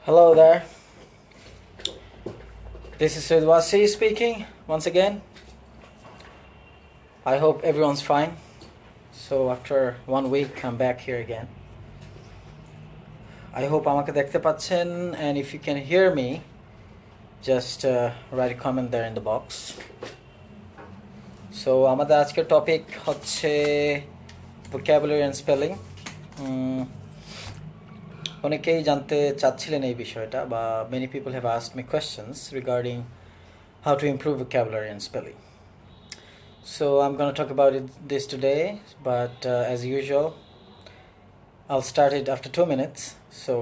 Hello there. This is Sudwasi speaking once again. I hope everyone's fine. So after 1 week, I'm back here again. I hope আমাকে দেখতে পাচ্ছেন, and if you can hear me, just write a comment there in the box. So আমাদের আজকের topic হচ্ছে vocabulary and spelling. অনেকেই জানতে চাচ্ছিলেন এই বিষয়টা, বা many people have asked me questions regarding how to improve vocabulary and spelling. So I'm going to talk about this today, but as usual, I'll start it after 2 minutes. So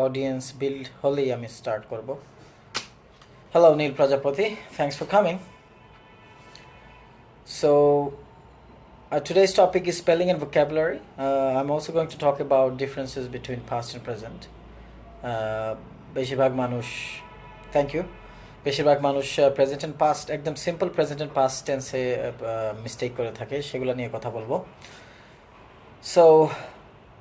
audience build holi ami start korbo. Hello Neil Prajapati, thanks for coming. So today's topic is spelling and vocabulary. I'm also going to talk about differences between past and present. বেশিরভাগ মানুষ, thank you. বেশিরভাগ মানুষ present and past, একদম simple present and past টেন্সে mistake করে থাকে, সেগুলো নিয়ে কথা বলবো. So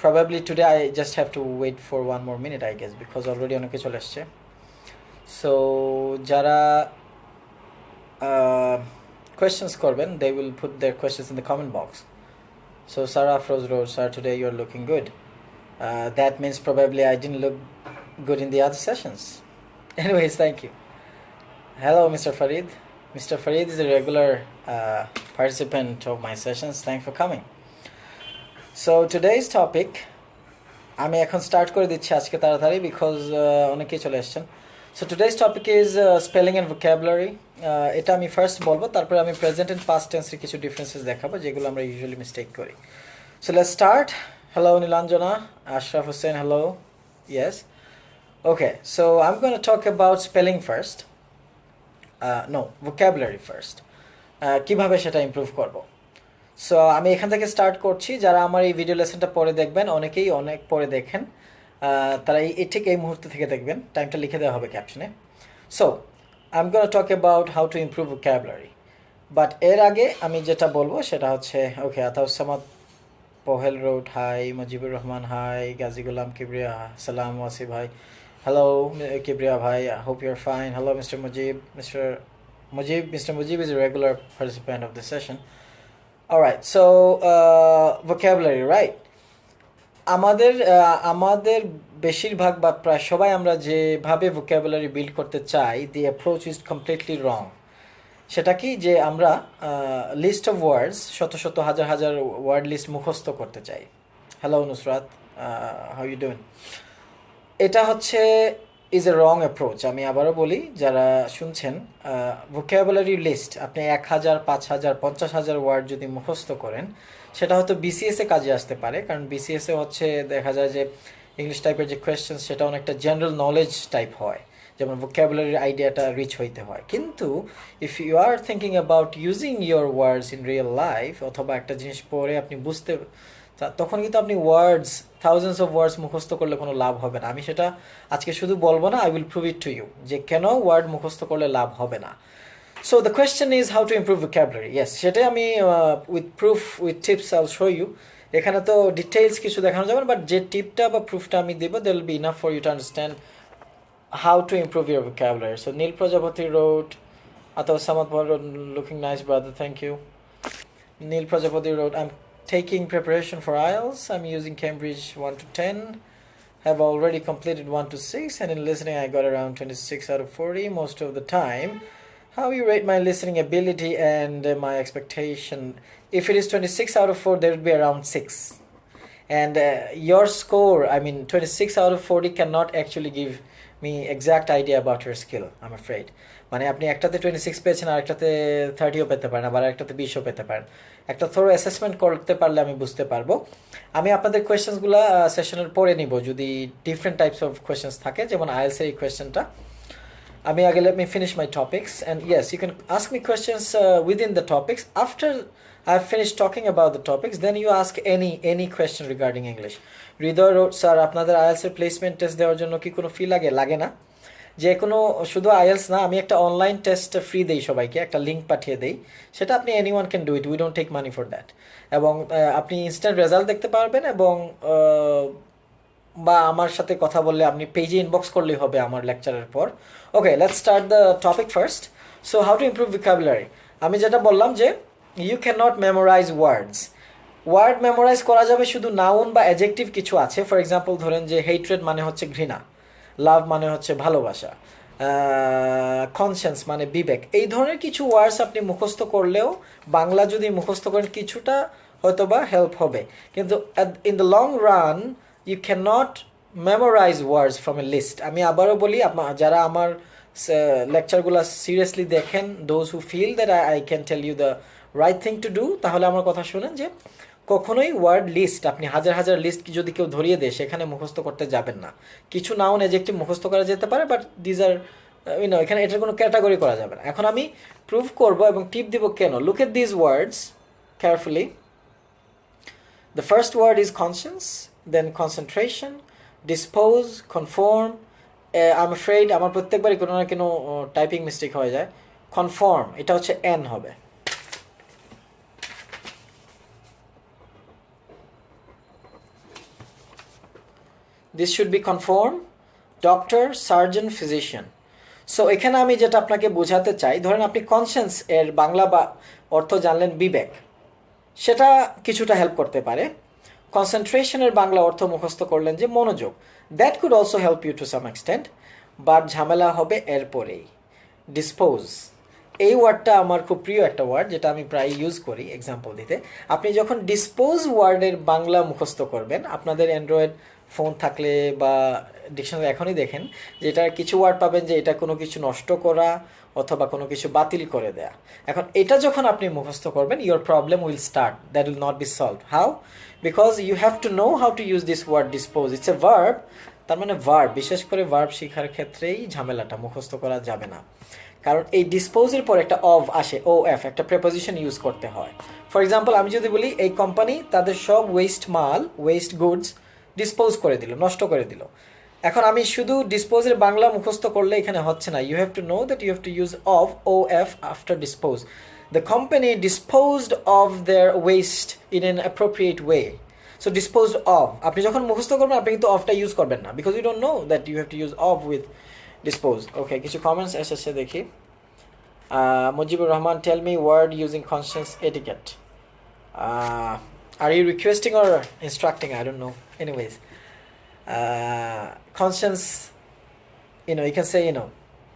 probably today I just have to wait for 1 more minute, I guess, because already অনেকে চলে আসছে. So যারা questions করবেন, they will put their questions in the comment box. So Sarah Afroz wrote, "Sir, today you're looking good." That means probably I didn't look good in the other sessions. Anyways, thank you. Hello Mr. Farid. Mr. Farid is a regular participant of my sessions. Thanks for coming. So today's topic, আমি এখন start করে দিচ্ছি আজকে তাড়াতাড়ি, because অনেকেই চলে আসছেন. So today's topic is spelling and vocabulary. এটা আমি ফার্স্ট বলবো, তারপরে আমি প্রেজেন্ট এন্ড পাস্ট টেন্সের কিছু ডিফারেন্সেস দেখাবো যেগুলো আমরা ইউজুয়ালি মিস্টেক করি. So let's start. Hello Nilanjana, Ashraf Hussain, hello. Yes. Okay, so I'm going to talk about spelling first. No, vocabulary first. কিভাবে সেটা ইমপ্রুভ করব. সো আমি এখান থেকে স্টার্ট করছি. যারা আমার এই ভিডিও লেসনটা পরে দেখবেন, অনেকেই অনেক পরে দেখেন, তারা ঠিক এই মুহূর্তে থেকে দেখবেন, টাইমটা লিখে দেওয়া হবে ক্যাপশনে. So I am gonna talk about how to improve vocabulary, but এর আগে আমি যেটা বলবো সেটা হচ্ছে, ওকে, আতাউসামাদ পোহেল রোড, হাই মুজিবুর রহমান, হাই গাজী গোলাম কিবরিয়া, সালাম ওয়াসি ভাই, হ্যালো কিবরিয়া ভাই, I hope you are fine. Hello mister Mujib. Mr. Mujib is a regular participant of the session. Alright, so vocabulary, right? আমাদের বেশিরভাগ বা প্রায় সবাই আমরা যেভাবে vocabulary বিল্ড করতে চাই, the approach is completely wrong. সেটা কি, যে আমরা লিস্ট অফ ওয়ার্ডস, শত শত হাজার হাজার ওয়ার্ড লিস্ট মুখস্থ করতে চাই. Hello Nusrat, how you doing? এটা হচ্ছে ইজ এ রং অ্যাপ্রোচ. আমি আবারও বলি, যারা শুনছেন, ভোক্যাবুলারি লিস্ট আপনি 1000, 5000, 50,000 ওয়ার্ড যদি মুখস্থ করেন, সেটা হয়তো বিসিএসে কাজে আসতে পারে, কারণ বিসিএসে হচ্ছে দেখা যায় যে ইংলিশ টাইপের যে কোয়েশ্চেন সেটা অনেকটা জেনারেল নলেজ টাইপ হয়, যেমন ভোক্যাবুলারির আইডিয়াটা রিচ হইতে হয়. কিন্তু if you are thinking about using your words in real life, অথবা একটা জিনিস পড়ে আপনি বুঝতে, তখন কিন্তু আপনি ওয়ার্ডস, থাউজেন্ডস অফ ওয়ার্ডস মুখস্থ করলে কোনো লাভ হবে না. আমি সেটা আজকে শুধু বলবো না, I will prove it to you যে কেন ওয়ার্ড মুখস্থ করলে লাভ হবে না. So the question is how to improve vocabulary. Yes, সেটাই আমি with proof, with tips I will show you. এখানে তো ডিটেইলস কিছু দেখানো যাবে না, বাট যে টিপটা বা প্রুফটা আমি দেবো, they will be enough for you to understand how to improve your vocabulary. So Neil Prajapati wrote, Atav Samad wrote, looking nice brother, thank you. Neil Prajapati wrote, I'm taking preparation for IELTS. I'm using Cambridge 1 to 10. Have already completed 1 to 6, and in listening I got around 26 out of 40 most of the time. How you rate my listening ability and my expectation? If it is 26 out of 4, there would be around 6. And your score, I mean 26 out of 40 cannot actually give me exact idea about your skill, I'm afraid. মানে আপনি একটাতে 26 পেয়েছেন, আর একটাতে 30ও পেতে পারেন, আবার একটাতে 20ও পেতে পারেন. একটা থরো অ্যাসেসমেন্ট করতে পারলে আমি বুঝতে পারবো. আমি আপনাদের কোয়েশ্চেন্সগুলো সেশনের পরে নিব, যদি ডিফারেন্ট টাইপস অফ কোয়েশ্চেন্স থাকে, যেমন আইএলস এর এই কোয়েশ্চেনটা. আমি আগে let me finish my topics, and yes, you can ask me questions within the topics. After I've finished talking about the topics, then you ask any question regarding English. Hridoy road, sir আপনাদের IELTS এর placement test দেওয়ার জন্য কি কোনো ফি লাগে না? যে কোনো, শুধু আইএলস না, আমি একটা অনলাইন টেস্ট ফ্রি দেই সবাইকে, একটা লিঙ্ক পাঠিয়ে দেই, সেটা আপনি anyone can do it, we don't take money for that. এবং আপনি ইনস্ট্যান্ট রেজাল্ট দেখতে পারবেন, এবং বা আমার সাথে কথা বললে আপনি পেজে ইনবক্স করলেই হবে আমার লেকচারের পর। Okay, let's start the topic first. So how to improve vocabulary. আমি যেটা বললাম যে you can not memorise words. Word memorize করা যাবে শুধু নাউন বা অ্যাডজেক্টিভ কিছু আছে। ফর এক্সাম্পল ধরেন যে হেট্রেড মানে হচ্ছে ঘৃণা, লাভ মানে হচ্ছে ভালোবাসা, কনসেন্স মানে বিবেক। এই ধরনের কিছু ওয়ার্ডস আপনি মুখস্থ করলেও, বাংলা যদি মুখস্থ করেন কিছুটা হয়তো বা হেল্প হবে, কিন্তু in the long run you can not memorise words from a list. আমি আবারও বলি, যারা আমার লেকচারগুলো সিরিয়াসলি দেখেন, those who feel that I can tell you the right thing to do, তাহলে আমার কথা শুনেন যে কখনোই ওয়ার্ড লিস্ট, আপনি হাজার হাজার লিস্ট যদি কেউ ধরিয়ে দেয় সেখানে মুখস্থ করতে যাবেন না। কিছু নাউন অ্যাডজেক্টিভ মুখস্থ করা যেতে পারে, বাট দিজ আর এখানে এটার কোনো ক্যাটাগরি করা যাবে না। এখন আমি প্রুভ করব এবং টিপ দিব কেন। Look at these words carefully. The first word is conscience, then concentration, dispose, conform. I am afraid আমার প্রত্যেকবারই কোনো না কোনো টাইপিং মিস্টেক হয়ে যায়। কনফর্ম, এটা হচ্ছে এন হবে। This should be conform, doctor, surgeon, physician. So এখানে আমি যেটা আপনাকে বোঝাতে চাই, ধরেন আপনি কনসিয়েন্স এর বাংলা বা অর্থ জানলেন বিবেক, সেটা কিছুটা হেল্প করতে পারে। কনসেন্ট্রেশনের বাংলা অর্থ মুখস্থ করলেন যে মনোযোগ, that could also help you to some extent, but ঝামেলা হবে এরপরেই। ডিসপোজ, এই ওয়ার্ডটা আমার খুব প্রিয় একটা ওয়ার্ড, যেটা আমি প্রায় ইউজ করি এক্সাম্পল দিতে। আপনি যখন ডিসপোজ ওয়ার্ডের বাংলা মুখস্থ করবেন, আপনাদের অ্যান্ড্রয়েড ফোন থাকলে বা ডিকশনারি এখনই দেখেন যে এটার কিছু ওয়ার্ড পাবেন যে এটা কোনো কিছু নষ্ট করা অথবা কোনো কিছু বাতিল করে দেয়া। এখন এটা যখন আপনি মুখস্থ করবেন, your problem will start, that will not be solved. How? Because you have to know how to use this word dispose. It's a verb, তার মানে ভার্ব, বিশেষ করে ভার্ব শেখার ক্ষেত্রেই ঝামেলাটা, মুখস্থ করা যাবে না। কারণ এই ডিসপোজের পর একটা অফ আসে, ও এফ, একটা প্রেপোজিশন ইউজ করতে হয়। ফর এক্সাম্পল আমি যদি বলি এই কোম্পানি তাদের সব ওয়েস্ট মাল, ওয়েস্ট গুডস ডিসপোজ করে দিল, নষ্ট করে দিল। এখন আমি শুধু ডিসপোজের বাংলা মুখস্থ করলে এখানে হচ্ছে না। You have to know that you have to use of, O F, after dispose. The company disposed of their waste in an appropriate way. So disposed of, আপনি যখন মুখস্থ করবেন আপনি কিন্তু অফটা ইউজ করবেন না, because you don't know that you have to use of with dispose. Okay, কিছু comments এসেছে দেখি। Mujibur Rahman, tell me word using conscience etiquette. Are you requesting or instructing? I don't know. Anyways, conscience, you can say,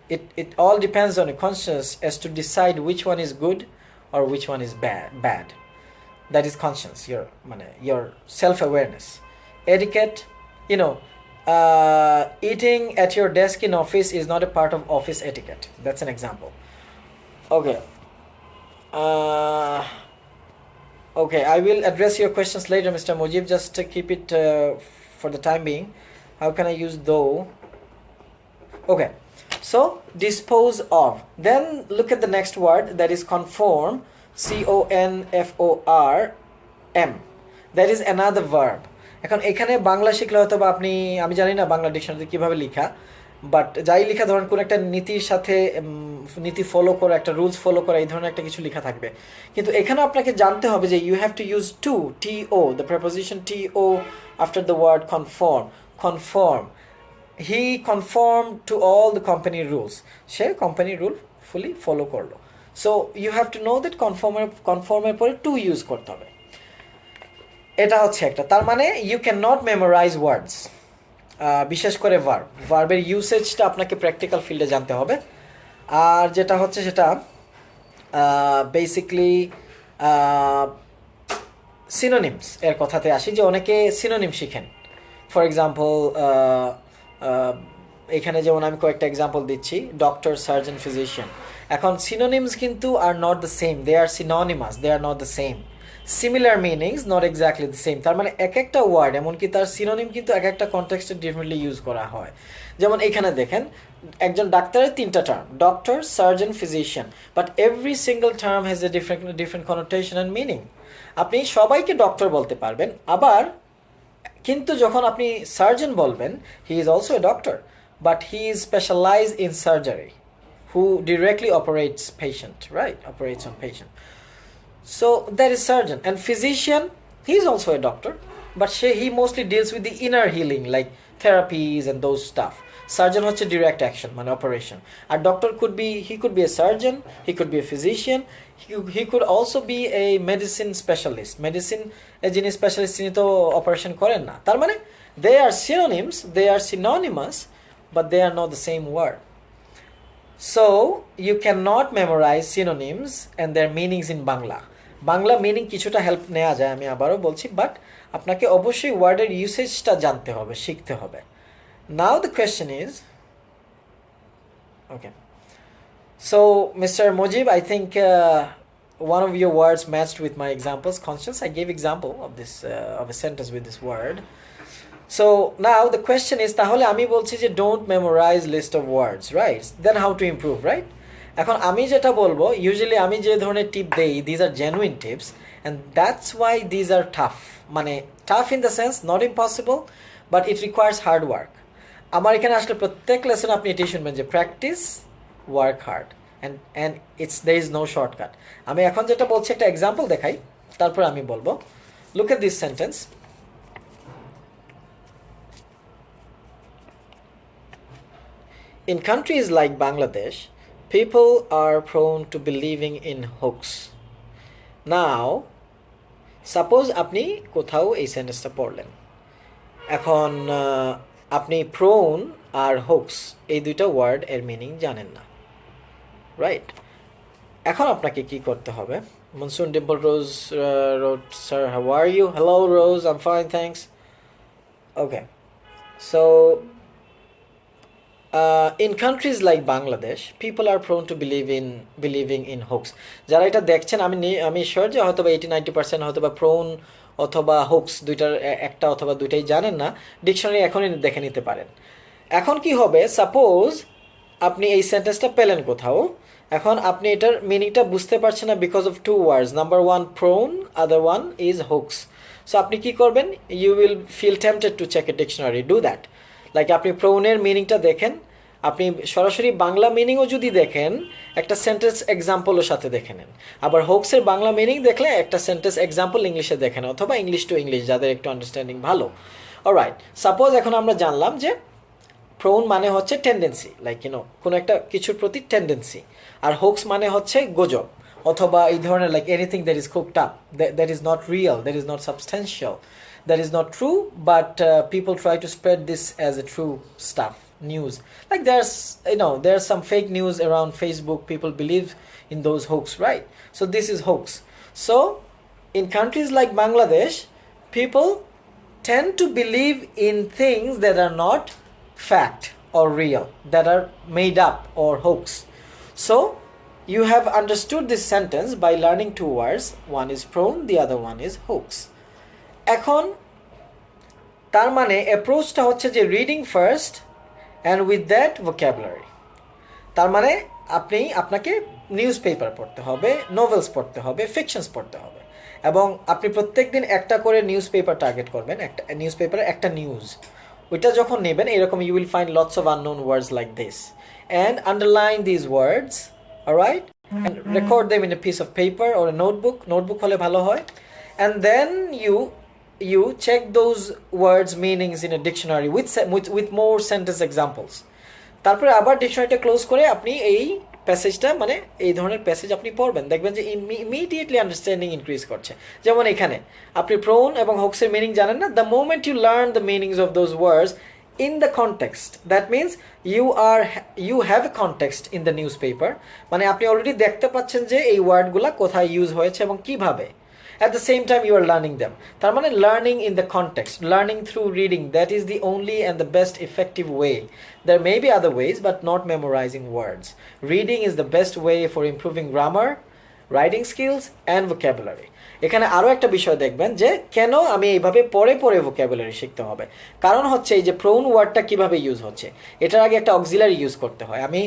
it all depends on your conscience as to decide which one is good or which one is bad. That is conscience, your self-awareness. Etiquette, eating at your desk in office is not a part of office etiquette. That's an example. Okay. Okay, I will address your questions later, Mr. Mujib. Just keep it for the time being. How can I use though? Okay, so dispose of. Then look at the next word, that is conform, CONFORM. That is another verb. এখন এখানে বাংলা শিখলে হয়তো বা আমি জানি না বাংলা ডিকশনারিতে কিভাবে লেখা, বাট যাই লেখা ধরেন কোন একটা নীতির সাথে নীতি ফলো করা, একটা রুলস ফলো করা, এই ধরনের একটা কিছু লেখা থাকবে। কিন্তু এখানে আপনাকে জানতে হবে যে you have to use to, TO, the preposition TO after the word conform. Conform, he conform to all the company rules, সে কোম্পানি রুল ফুলি ফলো করলো। So you have to know that কনফর্মের পরে to use করতে হবে। এটা হচ্ছে একটা, তার মানে ইউ ক্যান নট মেমোরাইজ ওয়ার্ডস, বিশেষ করে ভার্বের ইউসেজটা আপনাকে প্র্যাকটিক্যাল ফিল্ডে জানতে হবে। আর যেটা হচ্ছে সেটা বেসিকলি সিনোনিমস এর কথাতে আসি, যে অনেকে সিনোনিম শিখেন। ফর এক্সাম্পল এখানে যেমন আমি কয়েকটা এক্সাম্পল দিচ্ছি, ডক্টর, সার্জন, ফিজিশিয়ান। এখন সিনোনিমস কিন্তু are not the same, they are synonymous, they are not the same. Similar meanings, not exactly the same. তার মানে এক একটা ওয়ার্ড, এমনকি তার সিনোনিম কিন্তু এক একটা কনটেক্সটে ডিফারেন্টলি ইউজ করা হয়। যেমন এখানে দেখেন, একজন ডাক্তারের তিনটা term, doctor, surgeon, physician, but every single term has a different connotation and meaning. আপনি সবাইকে ডক্টর বলতে পারবেন, আবার কিন্তু যখন আপনি সার্জন বলবেন, he is also a doctor, but he is specialised in surgery, who directly operates on patient. So that is surgeon. And physician, he is also a doctor, but he mostly deals with the inner healing, like therapies and those stuff. Surgeon হচ্ছে direct action, মানে operation. আর doctor he could be a surgeon, he could be a physician, he could also be a medicine specialist. Medicine যিনি specialist তিনি তো operation করেন না। তার মানে they are synonyms, they are synonymous, but they are not the same word. So you cannot memorize synonyms and their meanings in Bangla. Bangla meaning কিছুটা help নেওয়া যায়, আমি আবারও বলছি, বাট আপনাকে অবশ্যই ওয়ার্ডের ইউসেজটা জানতে হবে, শিখতে হবে। Now the question is, okay, so Mr. Mujib, I think one of your words matched with my examples. Conscience, I gave example of this of a sentence with this word. So now the question is, তাহলে আমি বলছি যে don't memorize list of words, right? Then how to improve, right? এখন আমি যেটা বলবো, usually আমি যে ধরনের টিপ দেই, these are genuine tips, and that's why these are tough. মানে tough in the sense not impossible, but it requires hard work. আমার এখানে আসলে প্রত্যেক লেসন আপনি এটাই শুনবেন যে practice, work hard, and there is no shortcut. আমি এখন যেটা বলছি একটা এক্সাম্পল দেখাই, তারপর আমি বলবো। Look at this sentence. In countries like Bangladesh, people are prone to believing in hoax. Now, suppose আপনি কোথাও এই সেন্টেন্সটা পড়লেন, এখন আপনি প্রোন আর হোক্স এই দুইটা ওয়ার্ড এর মিনিং জানেন না, রাইট? এখন আপনাকে কি করতে হবে? Monsoon Dimple rose wrote, sir, how are you? Hello Rose, I'm fine, thanks. Okay, so in countries like Bangladesh, people are prone to believing in hoax. যারা এটা দেখছেন, আমি শিওর যে হয়তো বা 80-90% হয়তো বা প্রোন অথবা হোক্স দুইটার একটা অথবা দুইটাই জানেন না। ডিকশনারি এখনই দেখে নিতে পারেন। এখন কি হবে, সাপোজ আপনি এই সেন্টেন্সটা পেলেন কোথাও, এখন আপনি এটার মিনিংটা বুঝতে পারছেন না because of two words, number one prone, other one is hoax. So আপনি কি করবেন, you will feel tempted to check a dictionary, do that. Like আপনি প্রোনের মিনিংটা দেখেন, আপনি সরাসরি বাংলা মিনিংও যদি দেখেন, একটা সেন্টেন্স এক্সাম্পলের সাথে দেখে নেন। আবার হোক্সের বাংলা মিনিং দেখলে একটা সেন্টেন্স এক্সাম্পল ইংলিশে দেখেন, অথবা ইংলিশ টু ইংলিশ যাদের একটু আন্ডারস্ট্যান্ডিং ভালো। অলরাইট, সাপোজ এখন আমরা জানলাম যে প্রোন মানে হচ্ছে টেন্ডেন্সি, লাইক কোনো একটা কিছুর প্রতি টেন্ডেন্সি, আর হোক্স মানে হচ্ছে গুজব অথবা এই ধরনের, like anything that is cooked up, that is not real, that is not substantial, that is not true, but people try to spread this as a true stuff, news. Like there's some fake news around Facebook, people believe in those hoax, right? So this is hoax. So in countries like Bangladesh, people tend to believe in things that are not fact or real, that are made up or hoax. So you have understood this sentence by learning two words, one is prone, the other one is hoax. এখন তার মানে অ্যাপ্রোচটা হচ্ছে যে reading first and with that vocabulary. তার মানে আপনাকে news paper পড়তে হবে, নোভেলস পড়তে হবে, ফিকশনস পড়তে হবে, এবং আপনি প্রত্যেক দিন একটা করে নিউজ পেপার টার্গেট করবেন, একটা নিউজ পেপারে একটা নিউজ, ওইটা যখন নেবেন এরকম you will find lots of unknown words like this, and underline this words, alright, and record them in a piece of paper or a notebook হলে ভালো হয়, and then you check those words meanings in a dictionary with more sentence examples. তারপরে আবার ডিকশনারিটা close করে আপনি এই প্যাসেজটা, মানে এই ধরনের প্যাসেজ আপনি পড়বেন, দেখবেন যে ইমিডিয়েটলি আন্ডারস্ট্যান্ডিং ইনক্রিজ করছে। যেমন এখানে আপনি প্রোন এবং হোক্সের মিনিং জানেন না, the moment you learn the meanings of those words in the context, that means you have a context in the newspaper, মানে আপনি অলরেডি দেখতে পাচ্ছেন যে এই ওয়ার্ডগুলা কোথায় ইউজ হয়েছে এবং কিভাবে। At the same time you are learning them. তার মানে learning in the context, learning through reading, that is the only and the best effective way. There may be other ways, but not memorizing words. Reading is the best way for improving grammar, writing skills and vocabulary. এখানে আরও একটা বিষয় দেখবেন যে কেন আমি এইভাবে পরে ভোক্যাবুলারি শিখতে হবে। কারণ হচ্ছে এই যে প্রোন ওয়ার্ডটা কিভাবে ইউজ হচ্ছে, এটার আগে একটা অক্সিলারি ইউজ করতে হয়। আমি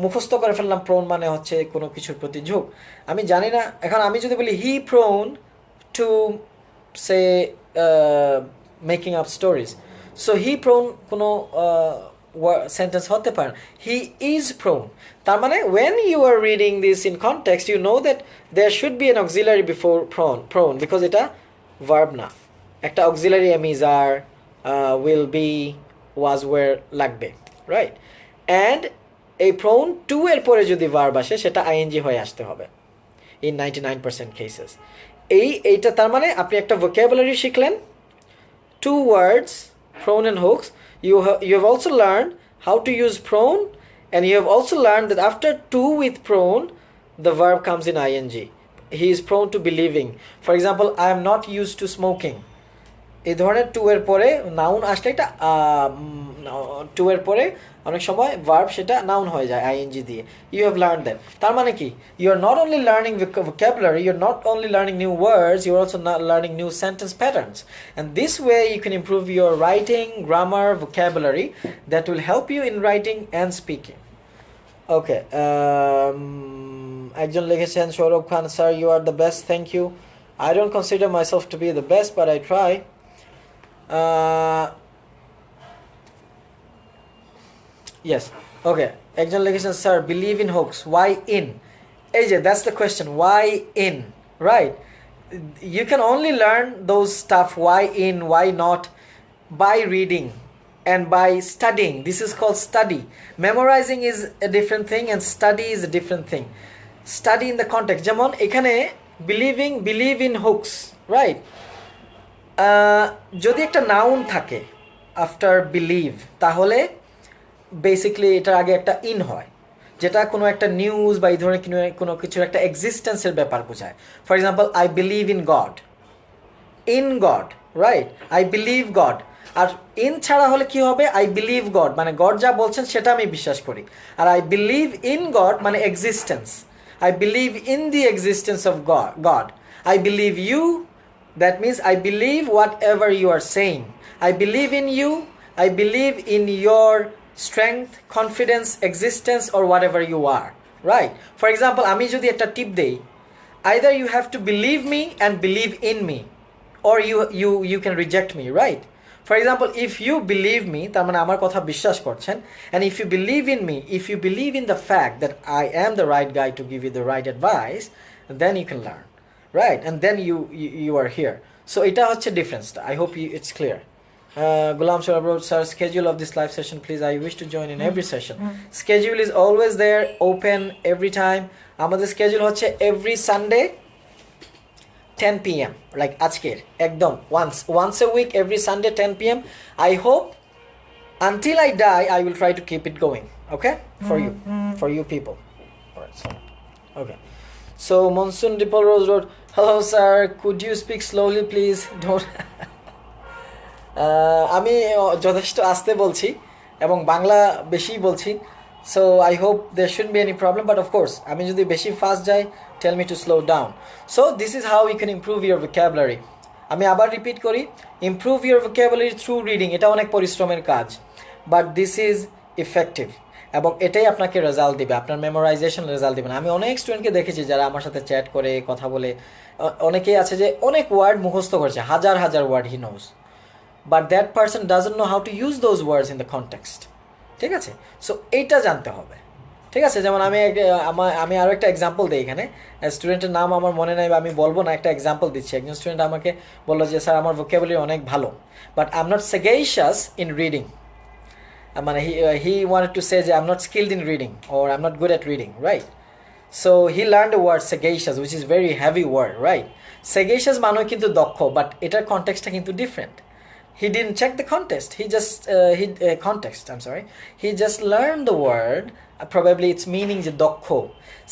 মুখস্থ করে ফেললাম প্রোন মানে হচ্ছে কোনো কিছুর প্রতি ঝোঁক, আমি জানি না। এখন আমি যদি বলি হি prone to say making up stories, so he prone কোনো sentence হতে পারে, he is prone। তার মানে when you are reading this in context, you know that there should be an auxiliary before prone because এটা verb না, একটা auxiliary am is are will be was were লাগবে, right? And এই prone to এর পরে যদি ভার্ব আসে সেটা আইএনজি হয়ে আসতে হবে ইন 99% কেসেস। এইটা তার মানে আপনি একটা ভোকাবুলারি শিখলেন, 2 words, pronoun and hooks. You have also learned how to use pronoun, and you have also learned that after to with pronoun, the verb comes in ing. He is prone to believing. For example, I am not used to smoking. এই ধরনের two এর পরে noun আসলে এটা two এর পরে অনেক সময় ভার্ব সেটা নাউন হয়ে যায় আইএনজি দিয়ে। ইউ হ্যাভ লার্ন দ্যাট, তার মানে কি you are not only learning vocabulary, you are not only learning new words, you are also not learning new sentence patterns, and this way you can improve your writing, grammar, vocabulary that will help you in writing and speaking. Okay, একজন লিখেছেন Sourav Khan, sir you are the best, thank you. I don't consider myself to be the best, but I try. Yes, okay, একজন লিখেছেন sir believe in hoax, why in? এই যে that's the question, why in, right? You can only learn those stuff, why in, why not, by reading and by studying. This is called study. Memorizing is a different thing and study is a different thing. Study in the context. যেমন এখানে believe in hooks, right? যদি একটা noun থাকে after believe, তাহলে basically এটার আগে একটা in হয়, যেটা কোনো একটা নিউজ বা এই ধরনের কোনো কিছুর একটা এক্সিস্টেন্সের ব্যাপার বোঝায়। For example, I believe in God, right? I believe God. আর ইন ছাড়া হলে কি হবে? আই বিলিভ গড মানে গড যা বলছেন সেটা আমি বিশ্বাস করি। আর আই বিলিভ ইন গড মানে existence. I believe in the existence of God. I believe you, that means I believe whatever you are saying. I believe in you. I believe in your strength, confidence, existence, or whatever you are, right? For example, আমি যদি একটা টিপ দেই, either you have to believe me and believe in me, or you can reject me, right? For example, if you believe me, তার মানে আমার কথা বিশ্বাস করছেন, and if you believe in me, if you believe in the fact that I am the right guy to give you the right advice, then you can learn, right? And then you are here. So এটা হচ্ছে ডিফারেন্সটা। I hope it's clear. Gulam Sharabro, sir, schedule of this live session, please. I wish to join in every session. Schedule is always there, open every time. আমাদের schedule হচ্ছে every Sunday 10 p.m. like আজকের একদম once a week, every Sunday 10 p.m. I hope until I die I will try to keep it going, okay? For you people. All right, so okay. So Monsoon Dipal Rose wrote, hello sir, could you speak slowly please? Don't আমি যথেষ্ট আস্তে বলছি এবং বাংলা বেশি বলছি, so I hope there shouldn't be any problem, but of course আমি যদি বেশি ফাস্ট যাই, tell me to slow down. So this is how you can improve your vocabulary. আমি আবার রিপিট করি, improve your vocabulary through reading. এটা অনেক পরিশ্রমের কাজ, but this is effective এবং এটাই আপনাকে রেজাল্ট দিবে, আপনার মেমোরাইজেশন রেজাল্ট দিবে না। আমি অনেক স্টুডেন্টকে দেখেছি যারা আমার সাথে চ্যাট করে কথা বলে, অনেকেই আছে যে অনেক ওয়ার্ড মুখস্থ করছে, হাজার word he knows, but that person doesn't know how to use those words in the context. ঠিক আছে? সো এইটা জানতে হবে, ঠিক আছে? যেমন আমি আরও একটা এক্সাম্পল দিই এখানে, স্টুডেন্টের নাম আমার মনে নাই বা আমি বলবো না, একটা এক্সাম্পল দিচ্ছি। একজন স্টুডেন্ট আমাকে বললো যে স্যার আমার ভোকাবুলারি অনেক ভালো, but I am not sagacious in reading. মানে he wanted to say যে I'm not skilled in reading or I'm not good at reading, right? So he learned the word sagacious, which is very heavy word, right? Sagacious মানে কিন্তু দক্ষ, but এটার কনটেক্সটটা কিন্তু different. He didn't check the context. He just learned the word. Probably its meaning is dokho.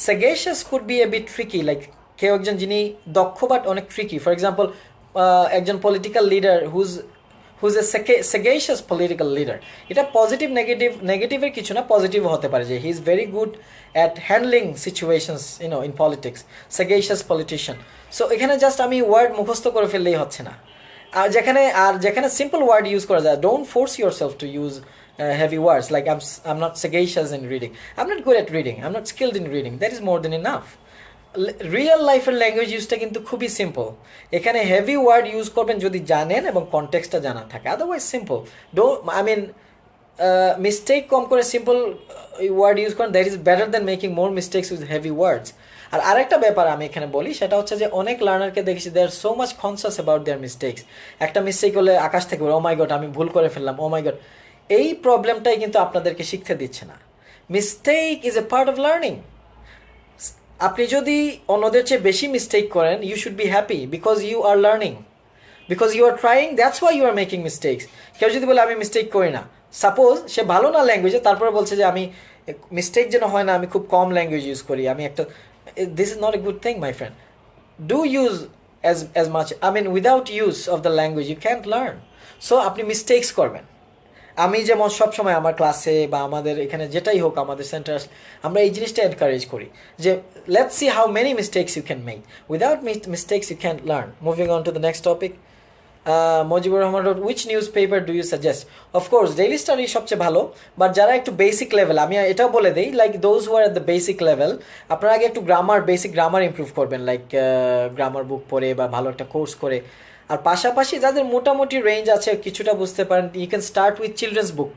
Sagacious could be a bit tricky. Like কেউ একজন যিনি দক্ষ but অনেক tricky. For example, একজন political leader who's a sagacious political leader. এটা positive, negative এর কিছু না, positive হতে পারে যে he is very good at handling situations, in politics. Sagacious politician. So এখানে just আমি word মুখস্থ করে ফেললেই হচ্ছে না। আর যেখানে সিম্পল ওয়ার্ড ইউজ করা যায়, don't force yourself to use heavy words like I am not sagacious in reading, I am not good at reading, I am not skilled in reading. That is more than enough. Real লাইফের language ইউজটা কিন্তু খুবই simple. এখানে heavy word use করবেন যদি জানেন এবং কনটেক্সটটা জানা থাকে, আদারওয়াইজ সিম্পল। মিস্টেক কম করে সিম্পল ওয়ার্ড ইউজ করেন, that is better than making more mistakes with heavy words. আর আরেকটা ব্যাপার আমি এখানে বলি, সেটা হচ্ছে যে অনেক লার্নারকে দেখেছি they are so much conscious about their mistakes. একটা মিস্টেক হলে আকাশ থেকে ও মাই গড আমি ভুল করে ফেললাম, ও মাই গড। এই প্রবলেমটাই কিন্তু আপনাদেরকে শিখতে দিচ্ছে না। Mistake is a part of learning. আপনি যদি অন্যদের চেয়ে বেশি মিস্টেক করেন, you should be happy because you are learning, because you are trying, that's why you are making mistakes. কেউ যদি বলে আমি মিস্টেক করি না, সাপোজ সে ভালো না ল্যাঙ্গুয়েজে, তারপরে বলছে যে আমি মিস্টেক যেন হয় না আমি খুব কম ল্যাঙ্গুয়েজ ইউজ করি, আমি একটা, this is not a good thing my friend. Do use as much, I mean without use of the language you can't learn. So আপনি মিস্টেক্স করবেন। আমি যেমন সবসময় আমার ক্লাসে বা আমাদের এখানে যেটাই হোক আমাদের সেন্টার, আমরা এই জিনিসটা এনকারেজ করি যে let's see how many mistakes you can make, without mistakes you can learn. Moving on to the next topic. Mujibur Rahman road, which newspaper do you suggest? Of course daily study সবচেয়ে ভালো, but যারা একটু basic level, আমি এটাও বলে দিই, like those who are at the basic level, আপনারা আগে একটু বেসিক গ্রামার ইমপ্রুভ করবেন, লাইক গ্রামার বুক পড়ে বা ভালো একটা কোর্স করে। আর পাশাপাশি যাদের মোটামুটি রেঞ্জ আছে, কিছুটা বুঝতে পারেন, you can start with children's book,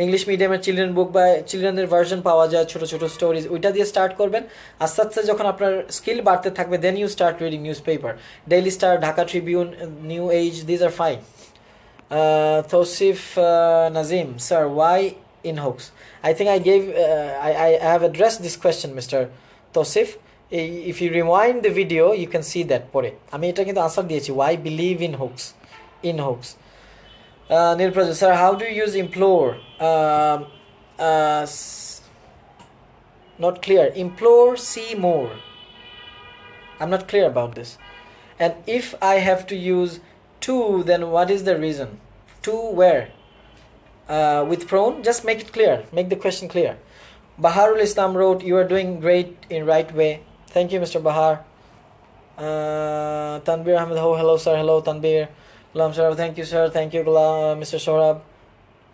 English মিডিয়ামের চিলড্রেন বুক বা চিলড্রেনের ভার্সন পাওয়া যায়, ছোটো ছোটো স্টোরিজ, ওইটা দিয়ে স্টার্ট করবেন। আস্তে আস্তে যখন আপনার স্কিল বাড়তে থাকবে, then you start reading newspaper, Daily Star, Dhaka Tribune, New Age, these are fine. Tosif Nazim, sir, why in hoax? I think I have addressed this question, Mr. Tosif. If you rewind the video, you can see that. পরে আমি এটা কিন্তু answer দিয়েছি, why believe in hoax, in hoax. Neil Prajit, sir, how do you use implore? Not clear. Implore, see more. I'm not clear about this. And if I have to use to, then what is the reason? To where? With prone, just make it clear. Make the question clear. Baharul Islam wrote, you are doing great in right way. Thank you, Mr. Bahar. Tanbir Ahmed, oh, hello, sir. Hello, Tanbir. Gulam Saurabh, thank you, sir. Thank you, Mr. Saurabh.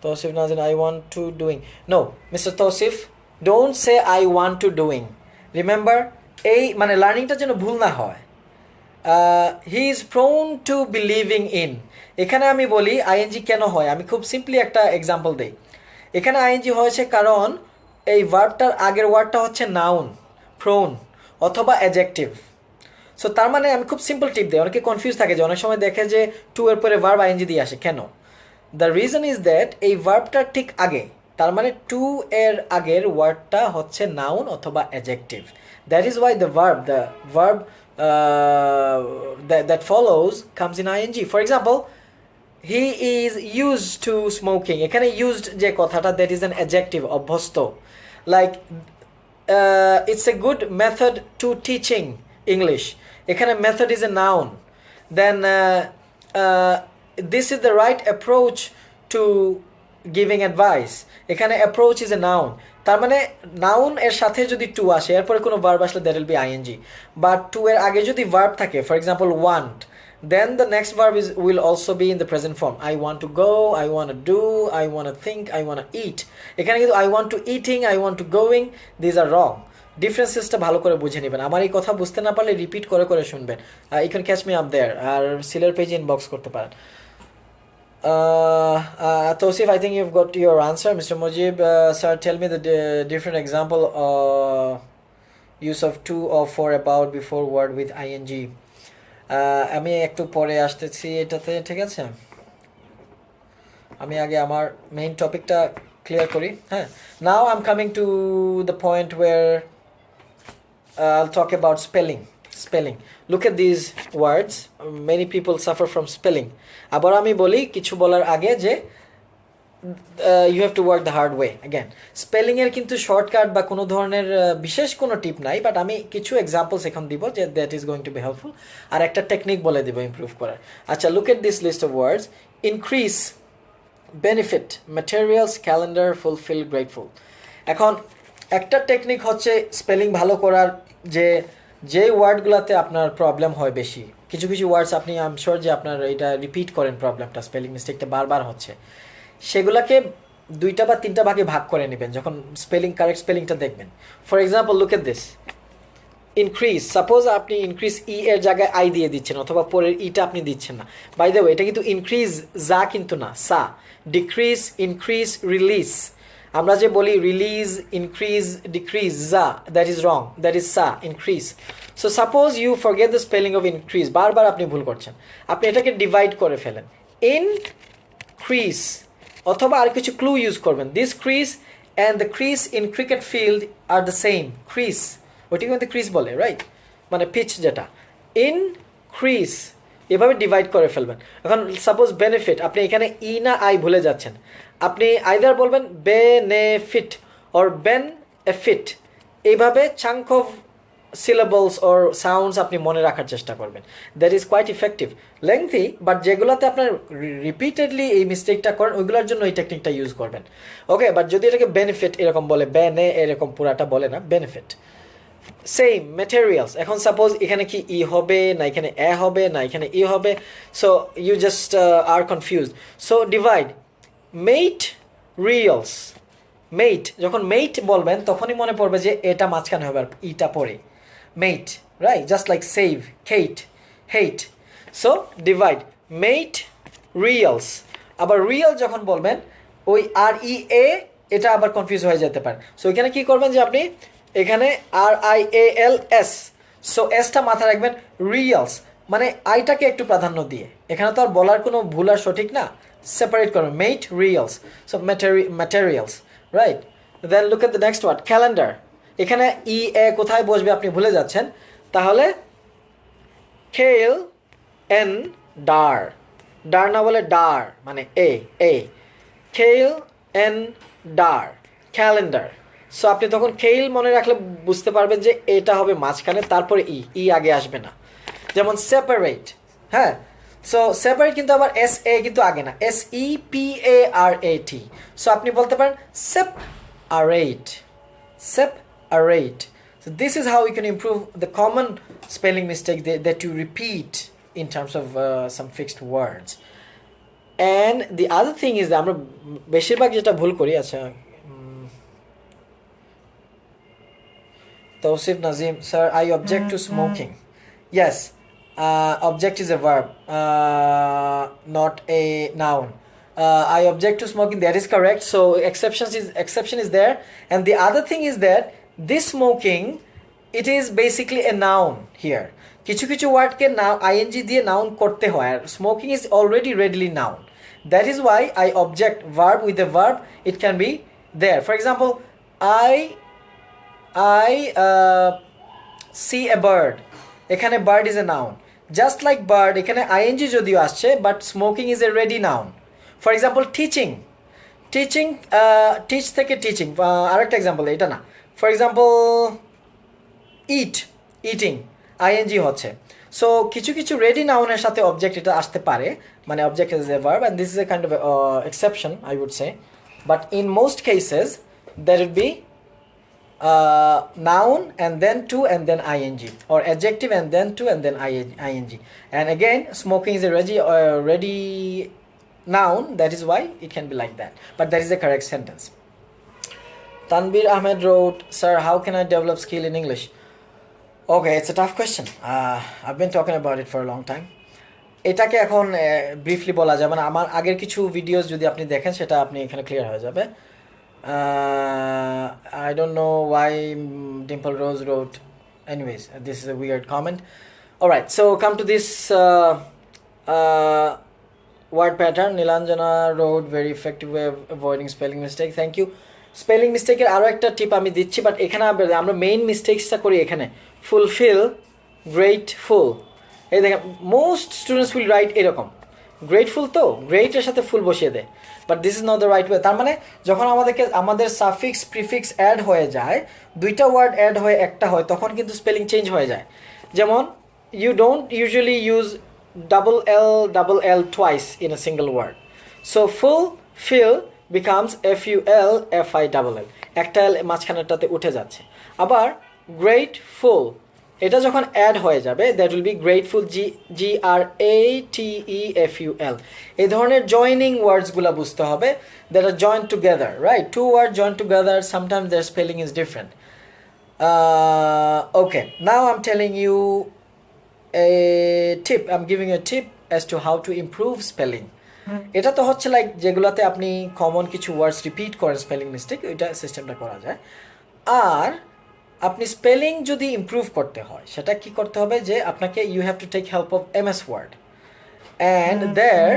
Tosif Nazin, I want to doing. No, Mr. Tosif, don't say I want to doing. Remember, এই মানে লার্নিংটা যেন ভুল না হয়। He is prone two believing in, এখানে আমি বলি ING কেন হয়, আমি খুব সিম্পলি একটা এক্সাম্পল দিই। এখানে আইএনজি হয়েছে কারণ এই ভার্বটার আগের ওয়ার্ডটা হচ্ছে নাউন, প্রোন অথবা অ্যাডজেক্টিভ। সো তার মানে আমি খুব সিম্পল টিপ দিই, অনেকে কনফিউজ থাকে যে অনেক সময় দেখে যে টু এর পরে ভার্ব আইএনজি দিয়ে আসে কেন। দ্য রিজন ইজ দ্যাট এই ভার্বটার ঠিক আগে, তার মানে টু এর আগের ওয়ার্ডটা হচ্ছে নাউন অথবা adjective. That is why the verb that follows comes in ing. For example, he is used to smoking, এখানে used যে কথাটা, that is an adjective, অভ্যস্ত। Like it's a good method to teaching English, এখানে method is a noun. Then this is the right approach to giving advice, এখানে approach is a noun। তার মানে noun এর সাথে যদি টু আসে, এরপরে কোনো ভার্ব আসলে that will be ING. But to এর আগে যদি ভার্ব থাকে, for example want, then the next verb will also be in the present form. I want to go, I want to do, I want to think, I want to eat. এখানে কিন্তু I want to eating, I want to going, these are wrong. ডিফারেন্সেসটা ভালো করে বুঝে নেবেন। আমার এই কথা বুঝতে না পারলে রিপিট করে করে শুনবেন। You can catch me up there, আর সিলের পেজে ইনবক্স করতে পারেন। Tosif, I think you've got your answer. Mr. Mujib, sir, tell me the different example use of to or for, about, before word with ing. আমি একটু পরে আসতেছি এটাতে, ঠিক আছে? আমি আগে আমার মেইন টপিকটা ক্লিয়ার করি। হ্যাঁ, now I'm coming to the point where I'll talk about spelling. Look at these words, many people suffer from spelling. আবার আমি বলি কিছু বলার আগে যে you have to work the hard way. Again, spelling এর কিন্তু শর্টকাট বা কোনো ধরনের বিশেষ কোনো টিপ নাই, বাট আমি কিছু এক্সাম্পলস এখন দিব যে that is going to be helpful, আর একটা টেকনিক বলে দিব ইমপ্রুভ করার। আচ্ছা, look at this list of words. Increase, benefit, materials, calendar, fulfil, grateful. এখন একটা টেকনিক হচ্ছে স্পেলিং ভালো করার, যে ওয়ার্ডগুলোতে আপনার প্রবলেম হয় বেশি, কিছু ওয়ার্ডস আপনি আই এম শিওর যে আপনার এটা রিপিট করেন, প্রবলেমটা স্পেলিং মিস্টেকটা বারবার হচ্ছে, সেগুলোকে দুইটা বা তিনটা ভাগে ভাগ করে নেবেন যখন কারেক্ট স্পেলিংটা দেখবেন। For example, look at this, increase. Suppose আপনি ইনক্রিজ ই এর জায়গায় আই দিয়ে দিচ্ছেন, অথবা পরের ইটা আপনি দিচ্ছেন না। বাই দ্য ওয়ে, এটা কিন্তু ইনক্রিজ যা কিন্তু না, সা। ডিক্রিজ, ইনক্রিজ, রিলিজ, আমরা যে বলি রিলিজ, ইনক্রিজ, ডিক্রিজ, যা, that is wrong, that is সা, increase. So suppose you forget the spelling of increase, বারবার আপনি ভুল করছেন, আপনি এটাকে ডিভাইড করে ফেলেন, ইনক্রিজ, অথবা আর কিছু ক্লু ইউজ করবেন, this crease and the crease in cricket field are the same, crease, ওইটাকে কিন্তু ক্রিজ বলে, রাইট, মানে পিচ যেটা, ইনক্রিজ, এভাবে ডিভাইড করে ফেলবেন। এখন সাপোজ বেনিফিট, আপনি এখানে ই না আই ভুলে যাচ্ছেন, আপনি আইদার বলবেন বেনেফিট অর বেনএফিট, এইভাবে chunk of syllables or sounds আপনি মনে রাখার চেষ্টা করবেন, that is quite effective, lengthy, but যেগুলোতে আপনার রিপিটেডলি এই মিস্টেকটা করেন ওইগুলোর জন্য এই টেকনিকটা ইউজ করবেন। ওকে, বাট যদি এটাকে বেনিফিট এরকম বলে, বেনে এরকম পুরাটা বলে না, বেনিফিট। সেম ম্যাটেরিয়ালস, এখন সাপোজ এখানে কি ই হবে না এখানে এ হবে না এখানে ই হবে, so you just are confused, so divide, materials, mat, যখন মেট বলবেন তখনই মনে পড়বে যে এটা মাঝখানে হবে আর ইটা পরে, মেট, রাইট, জাস্ট লাইক সেভ, হেট, হেট, সো ডিভাইড, মেট রিয়ালস। আবার রিয়াল যখন বলবেন ওই আর ই এ, এটা আবার কনফিউজ হয়ে যেতে পারে, সো এখানে কি করবেন যে আপনি এখানে RIALS, সো এসটা মাথায় রাখবেন, রিয়ালস মানে আইটাকে একটু প্রাধান্য দিয়ে, এখানে তো আর বলার কোনো ভুল আর সঠিক না, সেপারেট করবেন, materials, so materials, right. Then look at the next word, calendar, এখানে ই এ কোথায় বসবে আপনি ভুলে যাচ্ছেন, তাহলে খেল এন ডার, ডার না বলে ডার মানে এ, খেল এন ডার, ক্যালেন্ডার। সো আপনি তখন খেইল মনে রাখলে বুঝতে পারবেন যে এটা হবে মাঝখানে, তারপরে ই আগে আসবে না। যেমন সেপারেট, হ্যাঁ, সো সেপারেট কিন্তু আবার SA কিন্তু আগে না, SEPARAT, সো আপনি বলতে পারেন separate, separate. So this is how you can improve the common spelling mistake that you repeat in terms of some fixed words. And the other thing is that আমরা বেশিরভাগ যেটা ভুল করি, আচ্ছা, Tausif Nazim, sir, I object to smoking. Yes, object is a verb, not a noun. I object to smoking, that is correct. So exception is there. And the other thing is that this smoking, it is basically a noun here. কিছু কিছু ওয়ার্ডকে ing দিয়ে noun করতে হয়, আর smoking is already readily noun. That is why I object, verb with a verb, it can be there. For example, I see a bird, এখানে bird is a noun, just like bird এখানে ing যদিও আসছে, but smoking is a ready noun. For example, teaching, teach থেকে teaching, আরেকটা example, এটা না, for example, eating ing হচ্ছে। So কিছু কিছু রেডি নাউনের সাথে অবজেক্ট এটা আসতে পারে, মানে object is a verb, and this is a kind of exception I would say, but in most cases there would be noun and then to and then ing, or adjective and then to and then ing. And again, smoking is a ready noun, that is why it can be like that, but that is the correct sentence. Tanbir Ahmed wrote, sir, how can I develop skill in English? Okay, it's a tough question. I've been talking about it for a long time. এটাকে এখন briefly বলা যাবে না, আমার আগের কিছু videos যদি আপনি দেখেন সেটা আপনি এখানে ক্লিয়ার হয়ে যাবে। I don't know why Dimple Rose wrote. Anyways, this is a weird comment. All right, so come to this word pattern. Nilanjana wrote, very effective way of avoiding spelling mistake. Thank you. Spelling মিস্টেকের আরও একটা টিপ আমি দিচ্ছি, but এখানে আমরা main মিস্টেকসটা করি এখানে, fulfil, grateful. এই দেখেন, মোস্ট স্টুডেন্টস উইল রাইট এরকম, গ্রেটফুল তো গ্রেটের সাথে ফুল বসিয়ে দেয়, but this is not the right way. তার মানে যখন আমাদের সাফিক্স প্রিফিক্স অ্যাড হয়ে যায়, দুইটা ওয়ার্ড অ্যাড হয়ে একটা হয়, তখন কিন্তু স্পেলিং চেঞ্জ হয়ে যায়। যেমন you don't usually use double L twice in a single word. So fulfill becomes FUL, একটা L মাঝখানেরটাতে উঠে যাচ্ছে। আবার grateful, এটা যখন অ্যাড হয়ে যাবে, that will be grateful, GRATEFUL। এই ধরনের জয়নিং ওয়ার্ডসগুলো বুঝতে হবে, that are join together, right, two word join together, sometimes their spelling is different. Okay, now I'm telling you a tip, I'm giving you a tip as to how to improve spelling. এটা তো হচ্ছে like যেগুলোতে আপনি common কিছু ওয়ার্ডস repeat করেন spelling mistake, ওইটা সিস্টেমটা করা যায়। আর আপনি স্পেলিং যদি ইমপ্রুভ করতে হয় সেটা কি করতে হবে, যে আপনাকে you have to take help of MS Word, and there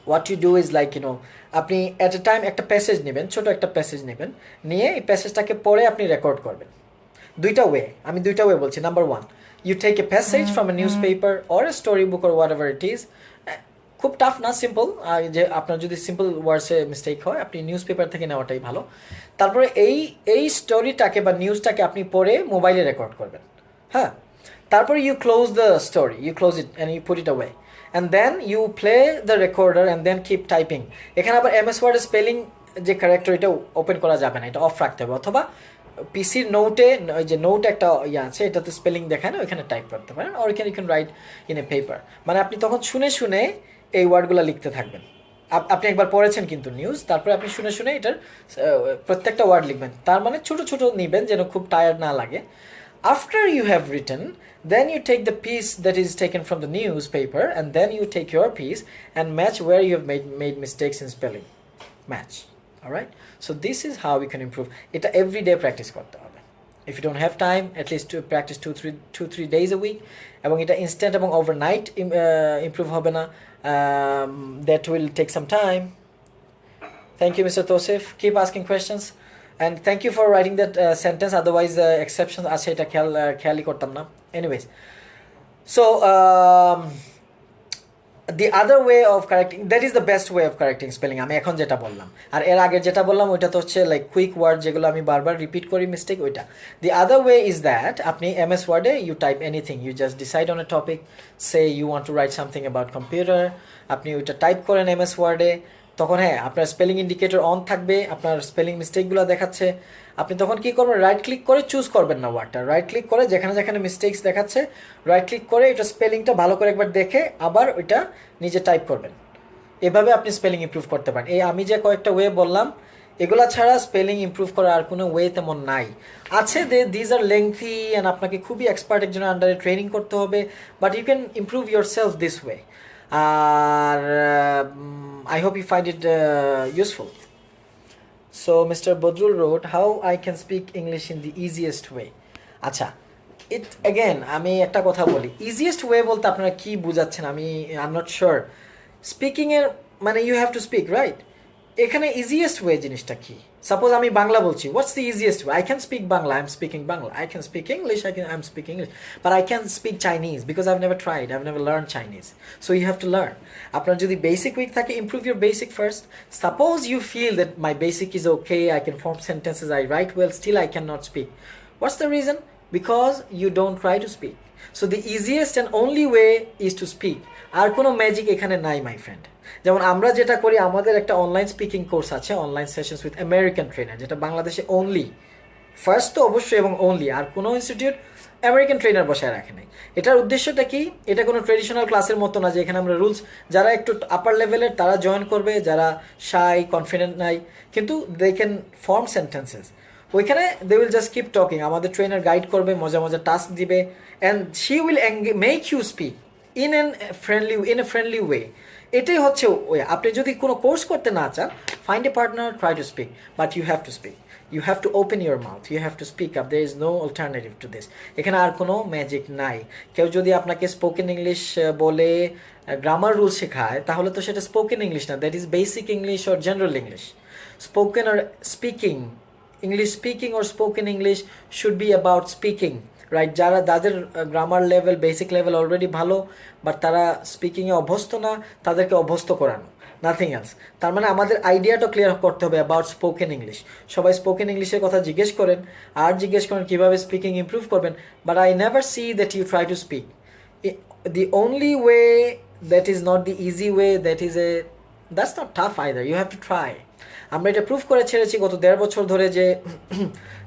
what you do is like আপনি অ্যাট এ টাইম একটা প্যাসেজ নেবেন, ছোট একটা প্যাসেজ নেবেন, নিয়ে এই প্যাসেজটাকে পড়ে আপনি রেকর্ড করবেন। আমি দুইটা ওয়ে বলছি। Number one, you take a passage from a newspaper or a story book or whatever it is. খুব টাফ না, সিম্পল। যে আপনার যদি সিম্পল ওয়ার্ডসে মিস্টেক হয় আপনি নিউজ পেপার থেকে নেওয়াটাই ভালো। তারপরে এই স্টোরিটাকে বা নিউজটাকে আপনি পড়ে মোবাইলে রেকর্ড করবেন। হ্যাঁ, তারপরে you close the story, you close it and you put it away, and then you play the recorder and then keep typing. এখানে আবার MS Word স্পেলিং যে ক্যারেক্টার, এটা ওপেন করা যাবে না, এটা অফ রাখতে হবে। অথবা পিসির নোটে, ওই যে নোট একটা ইয়ে আছে, এটাতে স্পেলিং দেখায় না, ওইখানে টাইপ করতে পারেন, or you can write in a paper. মানে আপনি তখন শুনে শুনে এই ওয়ার্ডগুলো লিখতে থাকবেন। আপনি একবার পড়েছেন কিন্তু নিউজ, তারপরে আপনি শুনে শুনে এটার প্রত্যেকটা ওয়ার্ড লিখবেন। তার মানে ছোট ছোট নিবেন যেন খুব টায়ার্ড না লাগে। After you have written, then you take the piece that is taken from the newspaper, and then you take your piece and match where you have made mistakes in spelling. Match. All right? So this is how we can improve. এটা everyday practice করতে হবে. If you don't have time, at least to practice 2-3 days a week. এবং এটা instant এবং overnight improve হবে না. That will take some time. Thank you, Mr. Tosif. Keep asking questions. And thank you for writing that sentence. Otherwise, exceptions আছে, এটা খেয়ালই করতাম না. Anyways, so the other way of correcting, that is the best way of correcting spelling. আমি এখন যেটা বললাম, আর এর আগে যেটা বললাম ওইটা তো হচ্ছে লাইক কুইক ওয়ার্ড, যেগুলো আমি বারবার রিপিট করি মিস্টেক, ওইটা। The other way is that আপনি MS Word-এ you type anything, you just decide on a topic, say you want to write something about computer, আপনি ওইটা টাইপ করেন MS Word-এ, তখন হ্যাঁ আপনার স্পেলিং ইন্ডিকেটর অন থাকবে, আপনার স্পেলিং মিস্টেকগুলো দেখাচ্ছে। আপনি তখন কি করবেন, রাইট ক্লিক করে চুজ করবেন না ওয়ার্ডটা, রাইট ক্লিক করে যেখানে যেখানে মিস্টেকস দেখাচ্ছে রাইট ক্লিক করে এটা স্পেলিংটা ভালো করে একবার দেখে আবার ওইটা নিজে টাইপ করবেন। এভাবে আপনি স্পেলিং ইমপ্রুভ করতে পারেন। এই আমি যে কয়েকটা ওয়ে বললাম, এগুলা ছাড়া স্পেলিং ইমপ্রুভ করার আর কোনো ওয়ে তেমন নাই। আছে দিজ আর লেংথি অ্যান্ড আপনাকে খুবই এক্সপার্ট একজনের আন্ডারে ট্রেনিং করতে হবে, but you can improve yourself this way. আর I hope you find it useful. So Mr. Bodrul wrote, how I can speak English in the easiest way. আচ্ছা, it again আমি একটা কথা বলি, easiest way বলতে আপনারা কি বুঝাচ্ছেন I'm not sure. Speaking এর মানে you have to speak, right? এখানে easiest way জিনিসটা কি? Suppose আমি বাংলা বলছি, what's the easiest way? I can speak Bangla, I'm speaking Bangla. I can speak English, I'm speaking English. But I can't speak Chinese because I've never tried, I've never learned Chinese. So you have to learn. আপনার যদি basic weak থাকে, improve your basic first. Suppose you feel that my basic is okay, I can form sentences, I write well, still I cannot speak. What's the reason? Because you don't try to speak. So the easiest and only way is to speak. আর কোনো magic এখানে নাই my friend. যেমন আমরা যেটা করি, আমাদের একটা online speaking course আছে, online sessions with American trainer, যেটা বাংলাদেশে অনলি, ফার্স্ট তো অবশ্যই এবং অনলি, আর কোনো ইনস্টিটিউট আমেরিকান ট্রেনার বসায় রাখে নাই। এটার উদ্দেশ্যটা কি? এটা কোনো ট্রেডিশনাল ক্লাসের মতো না যে এখানে আমরা রুলস, যারা একটু আপার লেভেলের তারা জয়েন করবে, যারা শাই কনফিডেন্ট নাই কিন্তু দে ক্যান ফর্ম সেন্টেন্সেস, ওইখানে they will just keep talking, আমাদের ট্রেনার গাইড করবে, মজা মজা টাস্ক দিবে, and she will make you speak in a friendly way. এটাই হচ্ছে ওয়ে। আপনি যদি কোনো কোর্স করতে না চান, find a partner, try to speak, but you have to speak, you have to open your mouth, you have to speak up, there is no alternative to this. এখানে আর কোনো ম্যাজিক নাই। কেউ যদি আপনাকে স্পোকেন ইংলিশ বলে grammar rule শেখায়, তাহলে তো সেটা স্পোকেন ইংলিশ না, that is basic English or general English. Spoken or speaking, English speaking or spoken English should be about speaking, right? যাদের grammar level, basic level already ভালো, but তারা স্পিকিংয়ে অভ্যস্ত না, তাদেরকে অভ্যস্ত করানো, নাথিং এলস। তার মানে আমাদের আইডিয়াটা ক্লিয়ার করতে হবে অ্যাবাউট স্পোকেন ইংলিশ। সবাই স্পোকেন ইংলিশের কথা জিজ্ঞেস করেন, আর জিজ্ঞেস করেন কীভাবে স্পিকিং ইমপ্রুভ করবেন, but I never see that you try to speak. The only way that is not the easy way, that's not tough either, you have to try. আমরা এটা প্রুভ করে ছেড়েছি গত 1.5 বছর ধরে, যে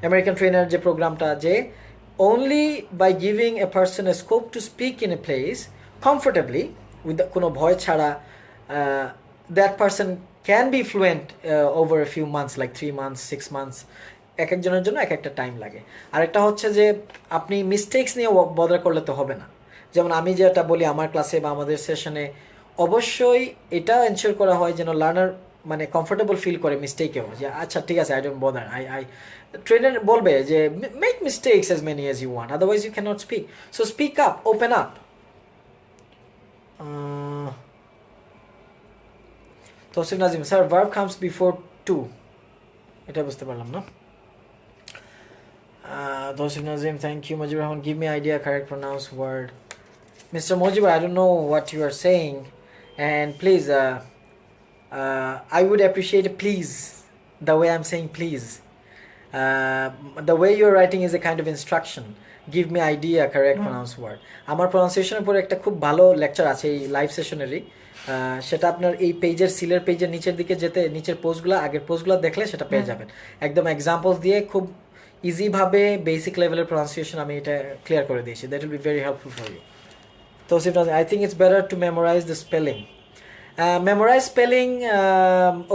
আমেরিকান ট্রেনার যে প্রোগ্রামটা, যে only by giving a person a scope to speak in a place comfortably with কোনো ভয় ছাড়া, that person can be fluent over a few months, like 3 months, 6 months. এক একজনের জন্য এক একটা টাইম লাগে। আরেকটা হচ্ছে যে আপনি মিস্টেক্স নিয়ে বদলা করলে তো হবে না। যেমন আমি যেটা বলি আমার ক্লাসে বা আমাদের সেশনে, অবশ্যই এটা এনশিওর করা হয় যেন লার্নার মানে কমফোর্টেবল ফিল করে মিস্টেকেও, যে আচ্ছা ঠিক আছে, I don't bother, I trainer বলবে যে make mistakes as many as you want, otherwise you can not speak, so speak up, open up. Tousif Nazim sir, verb comes before to, এটা বুঝতে পারলাম না। Tosif Nazim, thank you. Mujib Rahman, give me idea correct pronounced word. Mr. Mujib, I don't know what you are saying, and please, I would appreciate a please, the way I'm saying please. The way you're writing is a kind of instruction. Give me idea correct pronounced word. আমার প্রনাউন্সিয়েশনের উপর একটা খুব ভালো lecture আছে এই live সেশনেরই, সেটা আপনার এই পেজের সিলের পেজের নিচের দিকে যেতে নিচের পোস্টগুলো আগের পোস্টগুলো দেখলে সেটা পেয়ে যাবেন, একদম এক্সাম্পলস দিয়ে খুব ইজিভাবে বেসিক লেভেলের প্রনাউন্সিয়েশন আমি এটা ক্লিয়ার করে দিয়েছি। That will be very helpful for you. Tosif Nazim, I think it's better to memorize the spelling. Memorize spelling,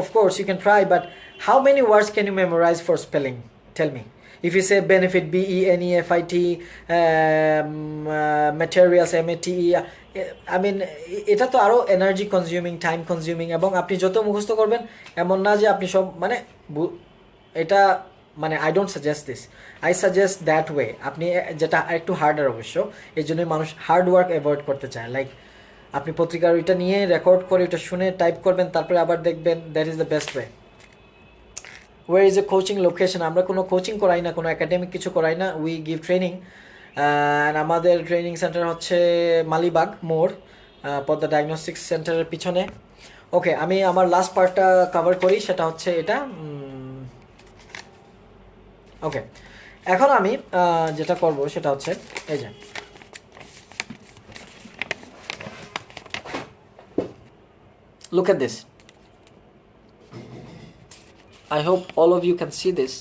of course you can try, but how many words can you memorize for spelling? Tell me. If you say benefit, benefit, materials, mate, I mean এটা তো আরো energy consuming, time consuming, এবং আপনি যত মুখস্থ করবেন এমন না যে আপনি সব মানে এটা মানে I don't suggest this, I suggest that way. আপনি যেটা একটু হার্ডার অবশ্য, এই জন্যই মানুষ হার্ড ওয়ার্ক অ্যাভয়েড করতে চায়। লাইক আপনি পত্রিকার ওইটা নিয়ে রেকর্ড করে ওইটা শুনে টাইপ করবেন, তারপরে আবার দেখবেন, that is the best way. Where is a coaching location? আমরা কোনো কোচিং করাই না, কোনো একাডেমিক কিছু করাই না, উই গিভ ট্রেনিং। অ্যান্ড আমাদের ট্রেনিং সেন্টার হচ্ছে মালিবাগ মোড়, পদ্মা ডায়াগনস্টিক্স সেন্টারের পিছনে। ওকে, আমি আমার লাস্ট পার্টটা কভার করি, সেটা হচ্ছে এটা। ওকে, এখন আমি যেটা করব সেটা হচ্ছে এই যে look at this, I hope all of you can see this.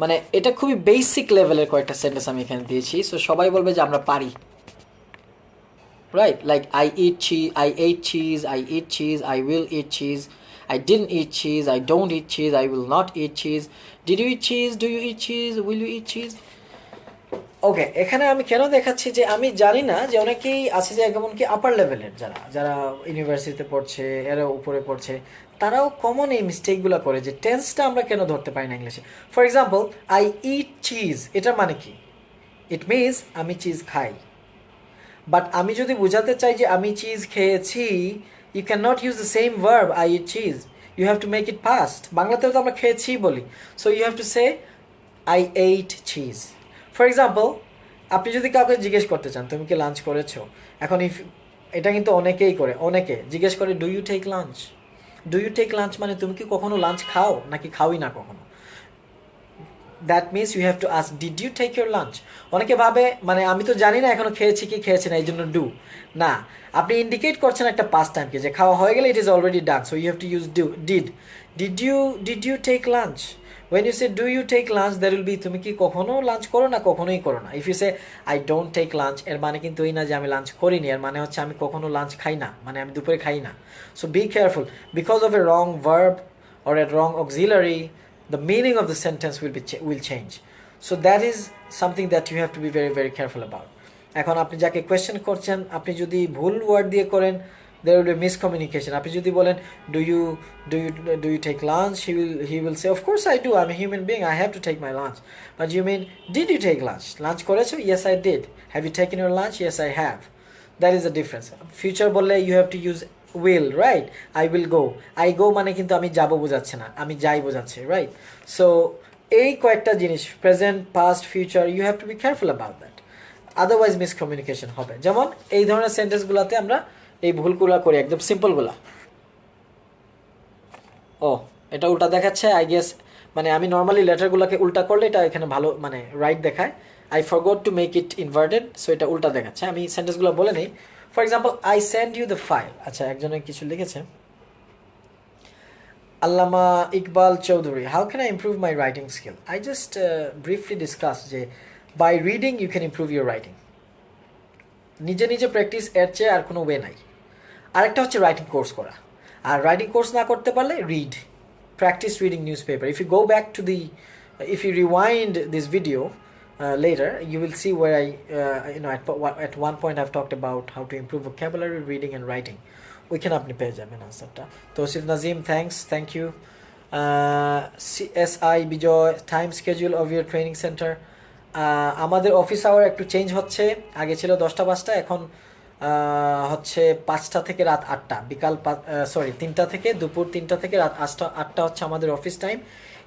মানে এটা খুবই বেসিক লেভেলের কয়েকটা সেন্টেন্স আমি এখানে দিয়েছি, সো সবাই বলবে যে আমরা পারি, right? Like I eat cheese, I ate cheese, I eat cheese, I will eat cheese, I didn't eat cheese, I don't eat cheese, I will not eat cheese, did you eat cheese, do you eat cheese, will you eat cheese? ওকে, এখানে আমি কেন দেখাচ্ছি যে আমি জানি না যে অনেকেই আছে যে এমনকি আপার লেভেলের যারা যারা ইউনিভার্সিটিতে পড়ছে, এরা উপরে পড়ছে, তারাও কমন এই মিস্টেকগুলো করে যে টেন্সটা আমরা কেন ধরতে পারি না ইংলিশে। For example, I eat cheese, এটার মানে কি? ইট মিনস আমি চিজ খাই। বাট আমি যদি বোঝাতে চাই যে আমি চিজ খেয়েছি, you can not use the same verb I eat cheese, you have to make it past. বাংলাতেও তো আমরা খেয়েছি বলি, so you have to say I ate cheese. For example, আপনি যদি কাউকে জিজ্ঞেস করতে চান তুমি কি লাঞ্চ করেছো, এখন এটা কিন্তু অনেকেই করে, অনেকে জিজ্ঞেস করে do you take lunch. Do you take lunch মানে তুমি কি কখনো লাঞ্চ খাও নাকি খাওই না কখনো। That means you have to ask did you take your lunch. অনেকে ভাবে মানে আমি তো জানি না এখনো খেয়েছি কি খেয়েছি না, এই জন্য ডু না, আপনি ইন্ডিকেট করছেন একটা পাস্ট টাইমকে যে খাওয়া হয়ে গেলে it is already done, so you have to use did you take lunch. When you say do you take lunch, there will be তুমি কি কখনো লাঞ্চ করো না, কখনোই করো না। If you say I don't take lunch, এর মানে কিন্তু এই না যে আমি লাঞ্চ করিনি, এর মানে হচ্ছে আমি কখনো লাঞ্চ খাই না, মানে আমি দুপুরে খাই না। So be careful, because of A wrong verb or a wrong auxiliary, the meaning of the sentence will change. So that is something that you have to be very very careful about. এখন আপনি যাকে question করছেন, আপনি যদি ভুল word দিয়ে করেন, there will be miscommunication. আপনি যদি বলেন do you take lunch, he will say of course I do, I'm a human being, I have to take my lunch. But you mean did you take lunch? Lunch করেছো? Yes I did. Have you taken your lunch? Yes I have. That is the difference. Future বললে you have to use will, right? I will go. I go মানে কিন্তু আমি যাব বোঝাচ্ছে না, আমি যাই বোঝাচ্ছে, right? So এই কয়েকটা জিনিস present, past, future, you have to be careful about that. Otherwise miscommunication হবে। যেমন এই ধরনের সেন্টেন্সগুলোতে আমরা এই ভুলগুলা করি, একদম সিম্পলগুলা। ও এটা উল্টা দেখাচ্ছে, আই গেস মানে আমি নর্মালি লেটারগুলোকে উল্টা করলে এটা এখানে ভালো মানে রাইট দেখায়। I forgot to make it inverted, so এটা উল্টা দেখাচ্ছে। আমি সেন্টেন্সগুলো বলে নেই। For example, I send you the file. আচ্ছা, একজনে কিছু লিখেছে, Allama Iqbal Chowdhury, how can I improve my writing skill? I just briefly discuss যে by reading you can improve your writing. নিজে নিজে প্র্যাকটিস, এর চেয়ে আর কোনো ওয়ে নাই। আরেকটা হচ্ছে রাইটিং কোর্স করা, আর রাইটিং কোর্স না করতে পারলে read, practice reading newspaper. If you go back to if you rewind this video later, you will see where I at one point I've talked about how to improve vocabulary, reading and writing. ওইখানে আপনি পেয়ে যাবেন আনসারটা। Tousif Nazim, thank you. CSI Bijoy, time schedule of your training centre. আমাদের office hour একটু change হচ্ছে, আগে ছিল 10টা-5টা, এখন হচ্ছে 5টা থেকে রাত 8টা, বিকাল 3টা থেকে দুপুর 3টা থেকে রাত 8টা হচ্ছে আমাদের অফিস টাইম।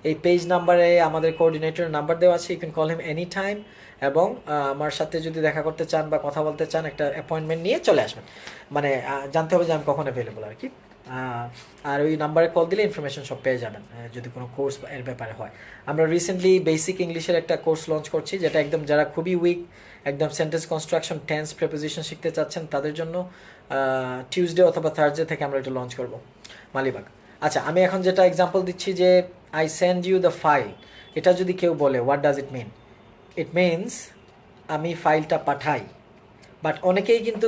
এই পেজ নাম্বারে আমাদের কোঅর্ডিনেটরের নাম্বার দেওয়া আছে, you can call him any time. এবং আমার সাথে যদি দেখা করতে চান বা কথা বলতে চান, একটা অ্যাপয়েন্টমেন্ট নিয়ে চলে আসবেন, মানে জানতে হবে যে আমি কখন অ্যাভেলেবল আর কি। আর ওই নাম্বারে কল দিলে ইনফরমেশন সব পেয়ে যাবেন যদি কোনো কোর্স এর ব্যাপারে হয়। আমরা রিসেন্টলি বেসিক ইংলিশের একটা কোর্স লঞ্চ করছি, যেটা একদম যারা খুবই উইক, একদম সেন্টেন্স কনস্ট্রাকশন, টেন্স, প্রিপোজিশন শিখতে চাচ্ছেন তাদের জন্য টিউসডে অথবা থার্সডে থেকে আমরা এটা লঞ্চ করব মালিবাগ। আচ্ছা, আমি এখন যেটা এক্সাম্পল দিচ্ছি যে I send you the file, এটা যদি কেউ বলে what does it mean? It means আমি ফাইলটা পাঠাই। বাট অনেকেই কিন্তু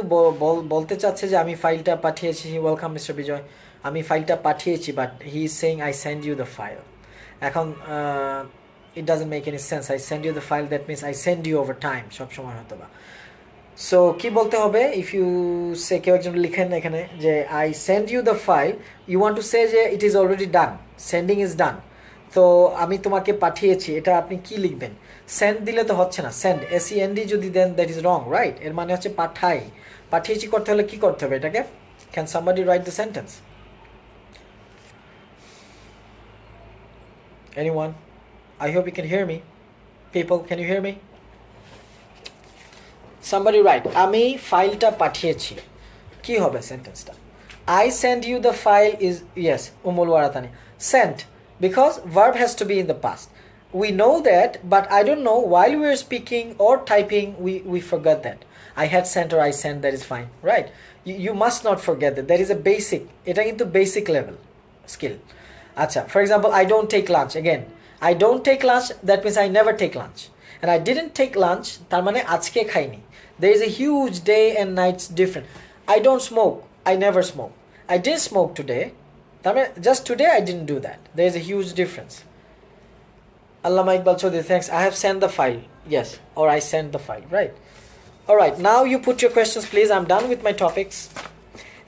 বলতে চাচ্ছে যে আমি ফাইলটা পাঠিয়েছি, ওয়েলকাম মিস্টার বিজয়, আমি ফাইলটা পাঠিয়েছি, but he is saying I send you the file. এখন it doesn't make any sense. I send you the file, that means I send you over time, সবসময় হয়তো বা। সো কি বলতে হবে? ইফ ইউ সে, কেউ একজন লিখেন এখানে যে I send you the file, you want to say যে it is already done, sending is done. তো আমি তোমাকে পাঠিয়েছি, এটা আপনি কি লিখবেন? সেন্ড দিলে তো হচ্ছে না, সেন্ড SEND যদি দেন দ্যাট ইজ রং, রাইট? এর মানে হচ্ছে পাঠাই। পাঠিয়েছি করতে হলে কি করতে হবে এটাকে? Can somebody write the sentence? Anyone? I hope you can hear me. People, can you hear me? Somebody write, আমি ফাইলটা পাঠিয়েছি। কি হবে সেন্টেন্সটা? I send you the file is, yes, Umul Waratani. Sent, because verb has to be in the past. We know that, but I don't know, while we are speaking or typing, we forgot that. I had sent or I sent, that is fine, right? You must not forget that. That is a basic, এটা কিন্তু basic level skill. আচ্ছা, for example, I don't take lunch. Again, I don't take lunch, that means I never take lunch. And I didn't take lunch, তার মানে আজকে খাইনি। There is a huge day and nights different. I don't smoke, I never smoke. I did smoke today, তার মানে just today I didn't do that. There is a huge difference. Allama Iqbal Chaudhary, thanks. I have sent the file, yes, or I sent the file, right? Alright, now you put your questions please. I'm done with my topics.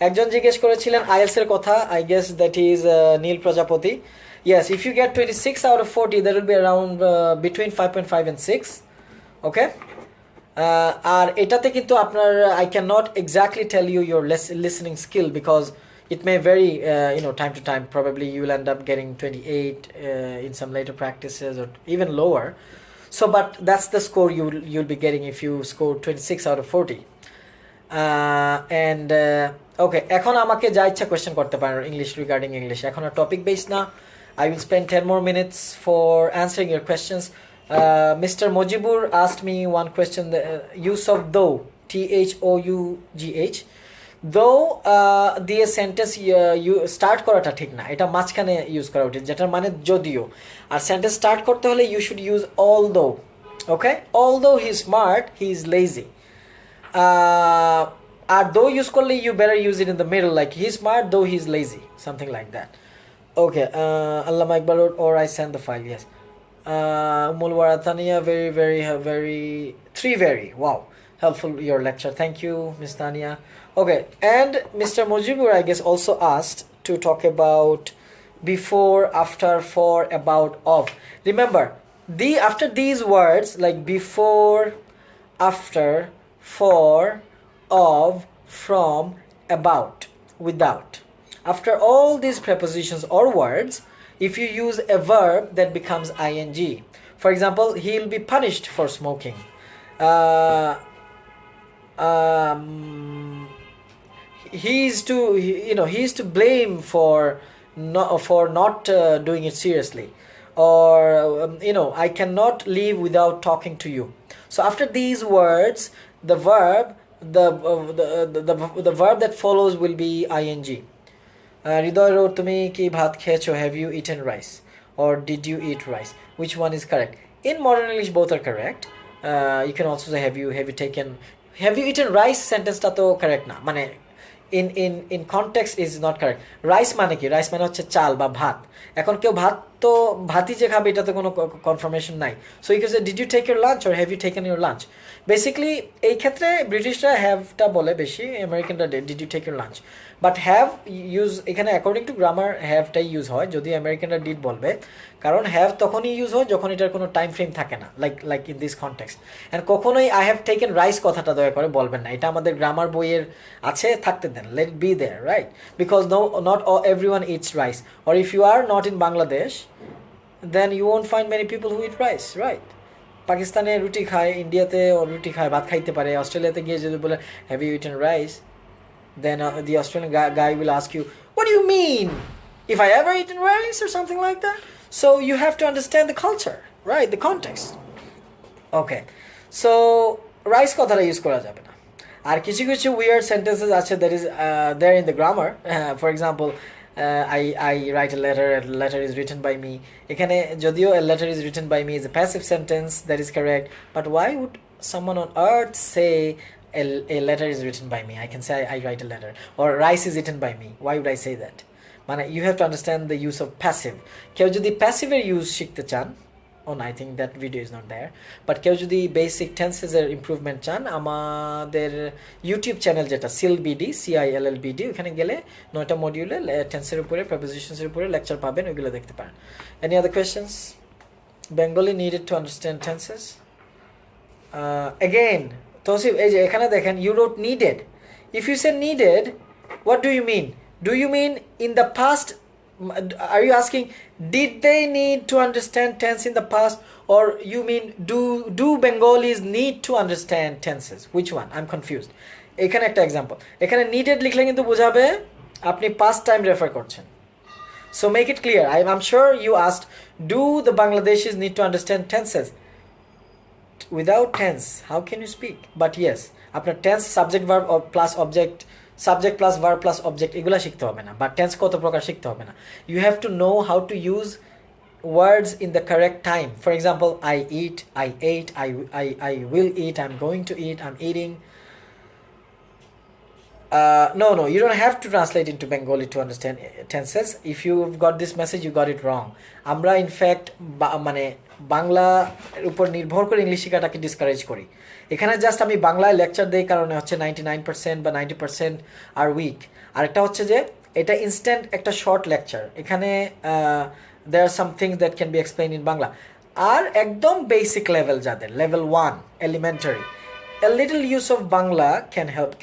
একজন জিজ্ঞেস করেছিলেন IELTS এর কথা, I guess that is Neil Prajapati. Yes, if you get 26 out of 40, that will be around between 5.5 and 6. Okay? আর এটাতে কিন্তু আপনার I cannot exactly tell you your listening skill, because it may vary, time to time. Probably you will end up getting 28 in some later practices, or even lower. So, but that's the score you'll be getting if you score 26 out of 40. Okay, এখন আমাকে যা ইচ্ছা question করতে পারেন English, regarding English. এখন আর topic base না। I will spend 10 more minutes for answering your questions. Mr. Mojibur asked me one question, the use of though, THOUGH. Though দিয়ে sentence start করাটা ঠিক না, এটা মাঝখানে ইউজ করা উচিত, যেটার মানে যদিও। আর সেন্টেন্স স্টার্ট করতে হলে you should use although. Okay? Although he is smart, he is lazy. আর though ইউজ করলে you better use it in the middle, like he is smart though he is lazy, something like that. Okay, Allama Iqbal, or I send the file, yes. Umul Waratania, very wow, helpful your lecture, thank you Miss Tania. Okay, and Mr. Mujibur I guess also asked to talk about before, after, for, about, of. Remember, after these words like before, after, for, of, from, about, without, after all these prepositions or words, if you use a verb that becomes ing, for example, he'll be punished for smoking, he is to blame for not doing it seriously, or I cannot leave without talking to you. So after these words, the verb the verb that follows will be ing. Hridoy wrote, তুমি কি ভাত খেয়েছো? Have you eaten rice? Or did you eat rice? Which one is correct? In modern English both are correct. You can also say have you eaten rice, sentence টা তো correct না, মানে in context is not correct. Rice মানে কি? Rice মানে হচ্ছে চাল বা ভাত। এখন কেউ ভাতই যে খাবে এটা তো কোনো কনফার্মেশন নাই। So you can say did you take your lunch, or have you taken your lunch. Basically এই ক্ষেত্রে ব্রিটিশরা হ্যাভটা বলে বেশি, আমেরিকানরা did you take your lunch. But have use এখানে অ্যাকর্ডিং টু গ্রামার হ্যাভটাই ইউজ হয়, যদি আমেরিকানরা ডিড বলবে, কারণ হ্যাভ তখনই ইউজ হয় যখন এটার কোনো টাইম ফ্রেম থাকে না, like in this context. And কখনোই আই হ্যাভ টেকেন রাইস কথাটা দয়া করে বলবেন না, এটা আমাদের গ্রামার বইয়ের আছে, থাকতে দেন, let be there, right? Because not every one it's rice, or if you are not in Bangladesh then you won't find many people who eat rice, right? পাকিস্তানে রুটি খায়, ইন্ডিয়াতে রুটি খায়, ভাত খাইতে পারে, অস্ট্রেলিয়াতে গিয়ে যদি বলে have you eaten rice, then the Australian guy will ask you, what do you mean? If I ever eaten rice or something like that? So you have to understand the culture, right? The context. Okay. So rice কথাটা use করা যাবে না। আর কিছু কিছু weird sentences আছে that is there in the grammar. For example, I write a letter is written by me. এখানে যদিও a letter is written by me is a passive sentence, that is correct. But why would someone on earth say a letter is written by me? I can say I write a letter, or rice is eaten by me. Why would I say that? মানে you have to understand the use of passive. কেউ যদি passive এর use শিখতে চান, I think that video is not there, but কেউ যদি basic tenses এর improvement চান, আমাদের ইউটিউব চ্যানেল যেটা CILLBD, CILLBD, ওখানে গেলে 9টা মডিউলে টেন্সের উপরে, prepositions এর উপরে লেকচার পাবেন, ওইগুলো দেখতে পারেন। Any other questions? Bengali needed to understand tenses. Again, Tausif এই যে এখানে দেখেন you wrote needed. If you say needed, what do you mean? Do you mean in the past? Are you asking did they need to understand tense in the past, or you mean do Bengalis need to understand tenses? Which one? I'm confused. এখানে একটা example, এখানে needed লিখলে কিন্তু বোঝাবে আপনি past time refer করছেন। So make it clear. I'm sure you asked, do the Bangladeshis need to understand tenses? Without tense how can you speak? But yes, আপনার tense subject verb plus object, subject plus verb plus object এগুলা শিখতে হবে না, but tense কত প্রকার শিখতে হবে না। You have to know how to use words in the correct time. For example, I eat, I ate, I will eat, I'm going to eat, I'm eating. No, you don't have to translate into Bengali to understand tenses. If you've got this message, you got it wrong. আমরা in fact মানে বাংলার উপর নির্ভর করে English শেখাটাকে discourage করি। এখানে just আমি বাংলায় লেকচার দেই কারণে হচ্ছে 99% বা 90% আর উইক। আরেকটা হচ্ছে যে এটা ইনস্ট্যান্ট একটা শর্ট লেকচার, এখানে there are some things that can be explained in Bangla. আর একদম বেসিক লেভেল যাদের, level 1 elementary, a little use of Bangla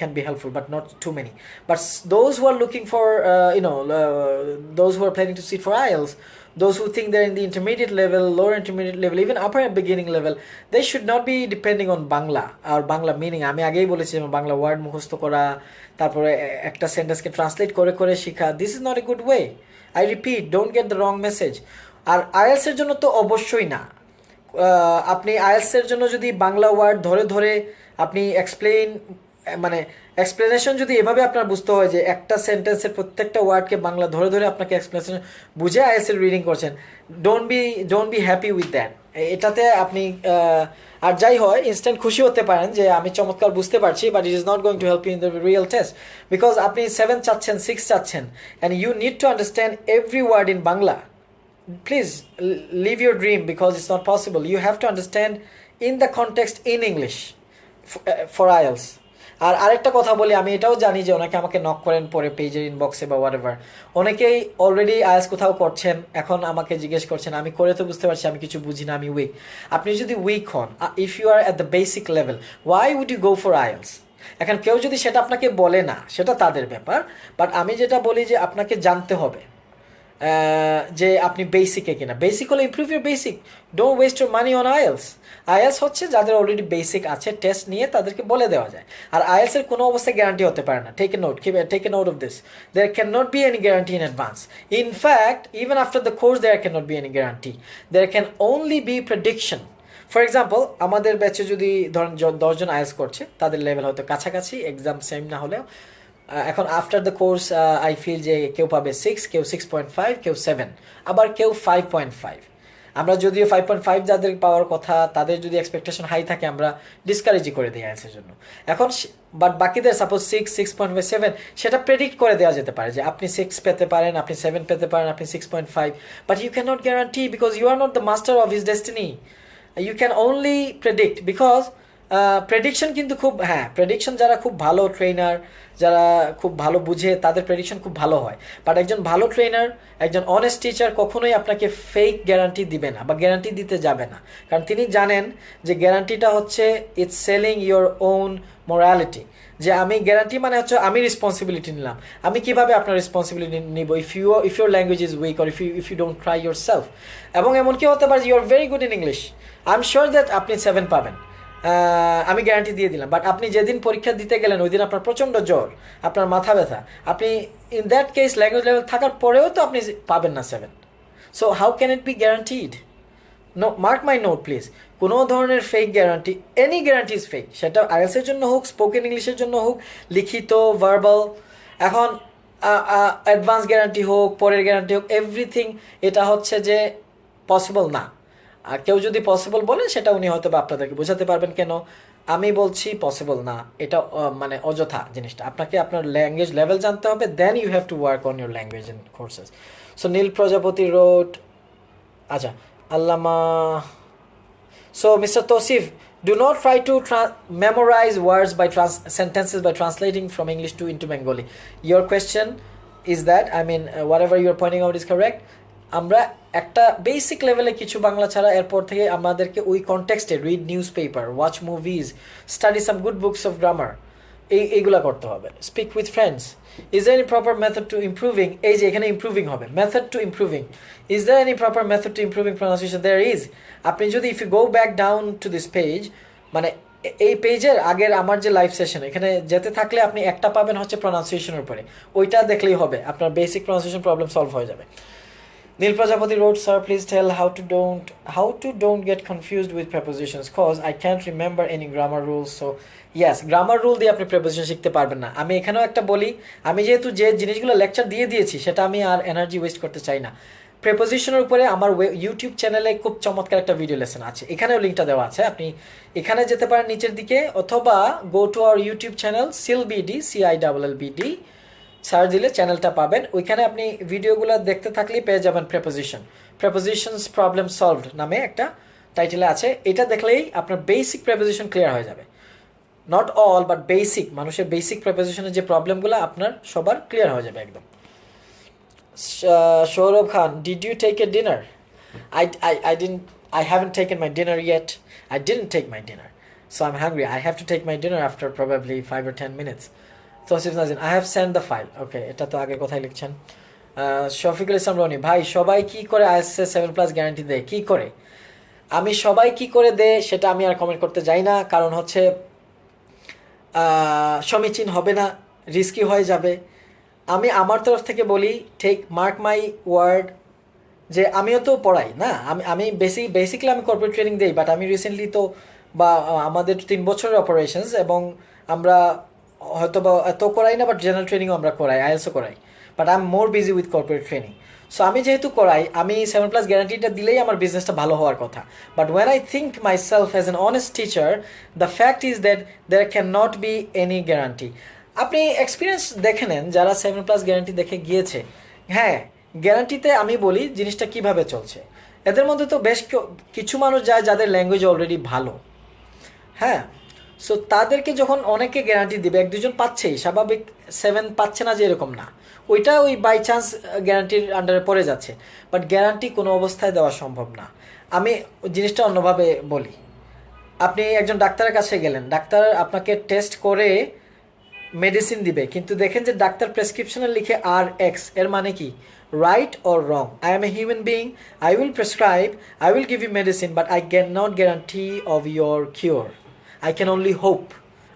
can be helpful, but not too many. But those who are looking for those who are planning to sit for IELTS, those who think they're in the intermediate level, lower intermediate level, even upper and beginning level, they should not be depending on Bangla or Bangla meaning. আমি আগেই বলেছি Bangla word মুখস্থ করা, তারপরে একটা সেন্টেন্সকে translate করে করে শেখা, this is not a good way. I repeat, don't get the wrong message. R IELTS এর জন্য তো অবশ্যই না, আপনি IELTS এর জন্য যদি বাংলা ওয়ার্ড ধরে ধরে আপনি মানে এক্সপ্লেনেশন যদি এভাবে আপনার বুঝতে হয় যে একটা সেন্টেন্সের প্রত্যেকটা ওয়ার্ডকে বাংলা ধরে ধরে আপনাকে এক্সপ্লেনেশন বুঝে IELTS এর রিডিং করছেন, don't be happy with that. এটাতে আপনি আর যাই হয় ইনস্ট্যান্ট খুশি হতে পারেন যে আমি চমৎকার বুঝতে পারছি, but it is not going to help you in the real test, because আপনি 7 চাচ্ছেন, 6 চাচ্ছেন, and you need to understand every word in Bangla. Please leave your dream, because it's not possible. You have to understand in the context in English for IELTS. আর আরেকটা কথা বলি, আমি এটাও জানি যে অনেকে আমাকে নক করেন পরে পেজের ইনবক্সে বা হোয়াটএভার, অনেকেই অলরেডি IELTS কোথাও করছেন, এখন আমাকে জিজ্ঞেস করছেন আমি করে তো বুঝতে পারছি, আমি কিছু বুঝি না, আমি উইক। আপনি যদি উইক হন, if you are at the basic level, why would you go for IELTS? এখন কেউ যদি সেটা আপনাকে বলে না, সেটা তাদের ব্যাপার, বাট আমি যেটা বলি যে আপনাকে জানতে হবে যে আপনি বেসিকে কিনা। বেসিক হলে improve your basic, don't waste your money on IELTS। IELTS হচ্ছে যাদের অলরেডি বেসিক আছে, টেস্ট নিয়ে তাদেরকে বলে দেওয়া যায়। আর IELTS এর কোনো অবস্থায় গ্যারান্টি হতে পারে না। Take a note of this, there can not be any guarantee in advance. In fact even after the course there can not be any guarantee, there can only be prediction. For example, আমাদের ব্যাচে যদি ধরেন 10 জন IELTS করছে, তাদের level হয়তো কাছাকাছি, exam same না হলেও। এখন after the course I feel যে কেউ পাবে 6, কেউ 6.5, কেউ 7, আবার কেউ 5.5। আমরা যদিও 5.5 যাদের পাওয়ার কথা, তাদের যদি এক্সপেকটেশন হাই থাকে আমরা ডিসকারেজই করে দিই IELTS এর জন্য। এখন বাট বাকিদের সাপোজ 6, 6.7, সেটা প্রেডিক্ট করে দেওয়া যেতে পারে যে আপনি 6 পেতে পারেন, আপনি 7 পেতে পারেন, আপনি 6.5, but you can not guarantee, because you are not the master of his destiny. You can only predict, because prediction কিন্তু খুব, হ্যাঁ প্রেডিকশন যারা খুব ভালো ট্রেনার, যারা খুব ভালো বুঝে তাদের প্রেডিকশন খুব ভালো হয়। বাট একজন ভালো ট্রেনার, একজন অনেস্ট টিচার কখনোই আপনাকে ফেক গ্যারান্টি দিবে না বা গ্যারান্টি দিতে যাবে না, কারণ তিনি জানেন যে গ্যারান্টিটা হচ্ছে it's selling your own morality. যে আমি গ্যারান্টি মানে হচ্ছে আমি রেসপন্সিবিলিটি নিলাম। আমি কিভাবে আপনার রেসপন্সিবিলিটি নিব if your language is weak or if you don't try yourself. এবং এমনকি হতে পারে you are very good in English, I am sure that আপনি 7 পাবেন, আমি গ্যারান্টি দিয়ে দিলাম। বাট আপনি যেদিন পরীক্ষা দিতে গেলেন ওই দিন আপনার প্রচণ্ড জ্বর, আপনার মাথা ব্যথা, আপনি in that case language level থাকার পরেও তো আপনি পাবেন না 7। So how can it be guaranteed? No, mark my note please, কোনো ধরনের fake guarantee, any guarantee is fake, সেটা আইএলসের জন্য হোক, স্পোকেন ইংলিশের জন্য হোক, লিখিত ভার্বাল, এখন অ্যাডভান্স গ্যারান্টি হোক, পরের গ্যারান্টি হোক, এভরিথিং এটা হচ্ছে যে পসিবল না। আর কেউ যদি পসিবল বলেন সেটা উনি হয়তো বা আপনাদেরকে বোঝাতে পারবেন কেন। আমি বলছি পসিবল না, এটা মানে অযথা জিনিসটা। আপনাকে আপনার ল্যাঙ্গুয়েজ লেভেল জানতে হবে, then you have to work on your language and courses. So Neel Projapoti রোড, আচ্ছা আল্লামা। So, Mr. Tosif, do not try to memorize words by sentences by translating from English to into Bengali. Your question is that, I mean, whatever you're pointing out is correct. আমরা একটা basic লেভেলে কিছু বাংলা ছাড়া এরপর থেকে আমাদেরকে ওই কনটেক্সটে read news paper, watch movies, study some good books of grammar, এইগুলা করতে হবে। Speak with friends. Is there any proper method to improving, এই যে এখানে ইম্প্রুভিং হবে, method to improving. Is there any proper method to improving pronunciation? There is. আপনি যদি if you go back down to this page, মানে এই পেজের আগের আমার যে লাইভ সেশন, এখানে যেতে থাকলে আপনি একটা পাবেন হচ্ছে প্রনাউন্সিয়েশনের উপরে, ওইটা দেখলেই হবে, আপনার বেসিক প্রনাউন্সিয়েশন প্রবলেম সলভ হয়ে যাবে। Neil Prajapati wrote, "Sir, please tell how to don't get confused with prepositions, cause I can't remember any grammar rules." So, yes, grammar rule দিয়ে আপনি preposition শিখতে পারবেন না। আমি এখানেও একটা বলি, আমি যেহেতু যে জিনিসগুলো লেকচার দিয়ে দিয়েছি সেটা আমি আর এনার্জি ওয়েস্ট করতে চাই না। প্রেপোজিশনের উপরে আমার ইউটিউব চ্যানেলে খুব চমৎকার একটা ভিডিও লেসন আছে, এখানেও লিঙ্কটা দেওয়া আছে, আপনি এখানে যেতে পারেন নিচের দিকে, অথবা go to our YouTube channel CILLBD, CILLBD, search দিলে চ্যানেলটা পাবেন। ওইখানে আপনি ভিডিওগুলো দেখতে থাকলেই পেয়ে যাবেন প্রেপোজিশনস প্রবলেম সলভড নামে একটা টাইটেলে আছে। এটা দেখলেই আপনার বেসিক প্রেপোজিশন ক্লিয়ার হয়ে যাবে। নট অল বাট বেসিক, মানুষের বেসিক প্রেপোজিশনের যে প্রবলেমগুলো আপনার সবার ক্লিয়ার হয়ে যাবে একদম। Sourav Khan, did you take a dinner? I haven't taken my dinner yet. I didn't take my dinner, so I'm hungry. I have to take my dinner after probably 5 or 10 minutes. Tousif Nazin, I have sent the file. Okay, এটা তো আগে কথাই লিখছেন। শফিকুল ইসলাম রনি, ভাই সবাই কি করে IELTS 7+ guarantee দেয়, কি করে? আমি সবাই কি করে দেয় সেটা আমি আর কমেন্ট করতে যাই না, কারণ হচ্ছে সমীচীন হবে না, রিস্কি হয়ে যাবে। আমি আমার তরফ থেকে বলি, টেক মার্ক মাই ওয়ার্ড, যে আমিও তো পড়াই না, আমি বেসিক্যালি আমি কর্পোরেট ট্রেনিং দিই, বাট আমি রিসেন্টলি তো, বা আমাদের 3 বছরের অপারেশনস, এবং আমরা হয়তো বা এত করাই না, বাট জেনারেল ট্রেনিংও আমরা করাই, আইএলসও করাই, but I am more busy with corporate training. So আমি যেহেতু করাই, আমি 7+ গ্যারান্টিটা দিলেই আমার বিজনেসটা ভালো হওয়ার কথা। But when I think myself as an honest teacher, the fact is that there can not be any guarantee. আপনি এক্সপিরিয়েন্স দেখে নেন, যারা 7+ গ্যারান্টি দেখে গিয়েছে, হ্যাঁ গ্যারান্টিতে আমি বলি জিনিসটা কিভাবে চলছে। এদের মধ্যে তো বেশ কিছু মানুষ যায় যাদের ল্যাঙ্গুয়েজ অলরেডি ভালো, হ্যাঁ। সো তাদেরকে যখন অনেকে গ্যারান্টি দিবে, 1-2 জন পাচ্ছেই, স্বাভাবিক 7 পাচ্ছে না যে এরকম না, ওইটা ওই বাই চান্স গ্যারান্টির আন্ডারে পড়ে যাচ্ছে। বাট গ্যারান্টি কোনো অবস্থায় দেওয়া সম্ভব না। আমি জিনিসটা অন্যভাবে বলি, আপনি একজন ডাক্তারের কাছে গেলেন, ডাক্তার আপনাকে টেস্ট করে মেডিসিন দিবে, কিন্তু দেখেন যে ডাক্তার প্রেসক্রিপশনে লিখে RX, এর মানে কি? Right or wrong? I am a human being, I will prescribe, I will give you medicine, but I can not guarantee of your cure. I can only hope,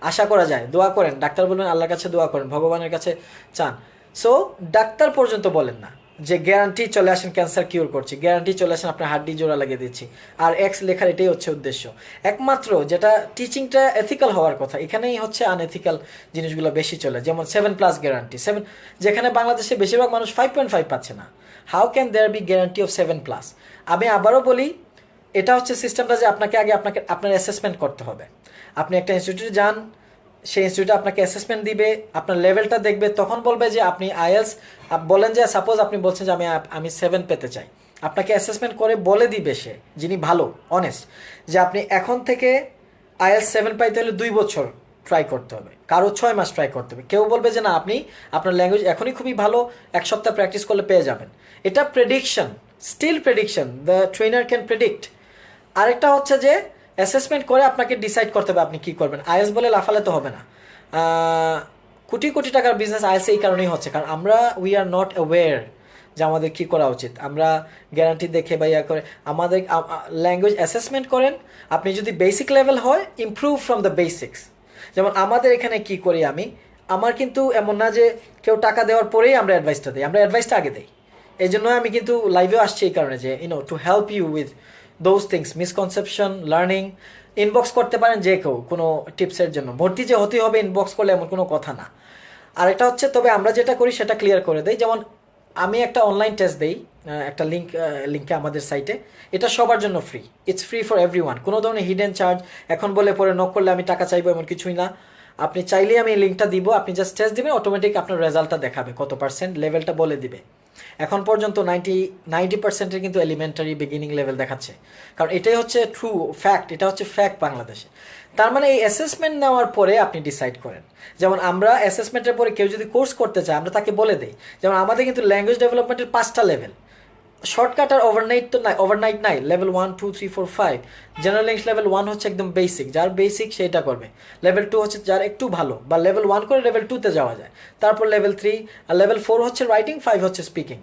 আশা করা যায়, দোয়া করেন, ডাক্তার বলবেন আল্লাহর কাছে দোয়া করেন, ভগবানের কাছে চান। সো ডাক্তার পর্যন্ত বলেন না যে গ্যারান্টি চলে আসেন ক্যান্সার কিওর করছি, গ্যারান্টি চলে আসেন আপনার হাড্ডি জোড়া লাগিয়ে দিচ্ছি, আর X লেখার এটাই হচ্ছে উদ্দেশ্য। একমাত্র যেটা টিচিংটা এথিক্যাল হওয়ার কথা, এখানেই হচ্ছে আনএথিক্যাল জিনিসগুলো বেশি চলে। যেমন 7+ গ্যারান্টি, যেখানে বাংলাদেশে বেশিরভাগ মানুষ 5.5 পাচ্ছে না। How can there be guarantee of 7+? আমি আবারও বলি, এটা হচ্ছে সিস্টেমটা যে আপনাকে আগে আপনার অ্যাসেসমেন্ট করতে হবে। আপনি একটা ইনস্টিটিউটে যান, সেই ইনস্টিটিউটে আপনাকে অ্যাসেসমেন্ট দিবে, আপনার লেভেলটা দেখবে, তখন বলবে যে আপনি আইএলস, বলেন যে সাপোজ আপনি বলছেন যে আমি 7 পেতে চাই, আপনাকে অ্যাসেসমেন্ট করে বলে দিবে সে, যিনি ভালো অনেস্ট, যে আপনি এখন থেকে আইএলস 7 পাইতে হলে 2 বছর ট্রাই করতে হবে, কারো 6 মাস ট্রাই করতে হবে। কেউ বলবে যে না আপনি আপনার ল্যাঙ্গুয়েজ এখনই খুবই ভালো, এক সপ্তাহ প্র্যাকটিস করলে পেয়ে যাবেন। এটা prediction, still prediction, the trainer can predict. আরেকটা হচ্ছে যে অ্যাসেসমেন্ট করে আপনাকে ডিসাইড করতে হবে আপনি কী করবেন। আইএলস বলে লাফালে তো হবে না। কোটি কোটি টাকার বিজনেস আইএলস এই কারণেই হচ্ছে, কারণ আমরা উই আর নট অ্যাওয়্যার যে আমাদের কী করা উচিত। আমরা গ্যারান্টি দেখে বা ইয়া করে আমাদের ল্যাঙ্গুয়েজ অ্যাসেসমেন্ট করেন। আপনি যদি বেসিক লেভেল হয়, ইমপ্রুভ ফ্রম দ্য বেসিক্স। যেমন আমাদের এখানে কি করি আমি, আমার কিন্তু এমন না যে কেউ টাকা দেওয়ার পরেই আমরা অ্যাডভাইসটা দিই, আমরা অ্যাডভাইসটা আগে দিই। এই জন্য আমি কিন্তু লাইভেও আসছি এই কারণে যে to help you with those things, misconception, learning. Inbox করতে পারেন যে কেউ কোনো টিপসের জন্য, ভর্তি যে হতেই হবে ইনবক্স করলে এমন কোনো কথা না। আরেকটা হচ্ছে তবে আমরা যেটা করি সেটা ক্লিয়ার করে দেই। যেমন আমি একটা অনলাইন টেস্ট দেই, একটা লিঙ্কে আমাদের সাইটে, এটা সবার জন্য free, it's free for everyone. কোনো ধরনের হিডেন চার্জ এখন বলে পরে নক করলে আমি টাকা চাইবো এমন কিছুই না। আপনি চাইলেই আমি লিঙ্কটা দিব, আপনি জাস্ট টেস্ট দিবেন, অটোমেটিক আপনার রেজাল্টটা দেখাবে, কত পার্সেন্ট লেভেলটা বলে দিবে। এখন পর্যন্ত 90% কিন্তু এলিমেন্টারি বিগিনিং লেভেল দেখাচ্ছে, কারণ এটাই হচ্ছে ট্রু ফ্যাক্ট, এটা হচ্ছে ফ্যাক্ট বাংলাদেশে। তার মানে এই অ্যাসেসমেন্ট নেওয়ার পরে আপনি ডিসাইড করেন। যেমন আমরা অ্যাসেসমেন্টের পরে কেউ যদি কোর্স করতে চায় আমরা তাকে বলে দিই। যেমন আমাদের কিন্তু ল্যাঙ্গুয়েজ ডেভেলপমেন্টের 5টা লেভেল, শর্টকাট আর ওভারনাইট নাই। লেভেল 1 2 3 4 5। জেনারেল ইংলিশ লেভেল 1 হচ্ছে একদম বেসিক, যার বেসিক সেইটা করবে। লেভেল 2 হচ্ছে যার একটু ভালো, বা লেভেল 1 করে লেভেল 2-তে যাওয়া যায়। তারপর লেভেল 3 আর লেভেল 4 হচ্ছে রাইটিং, 5 হচ্ছে স্পিকিং।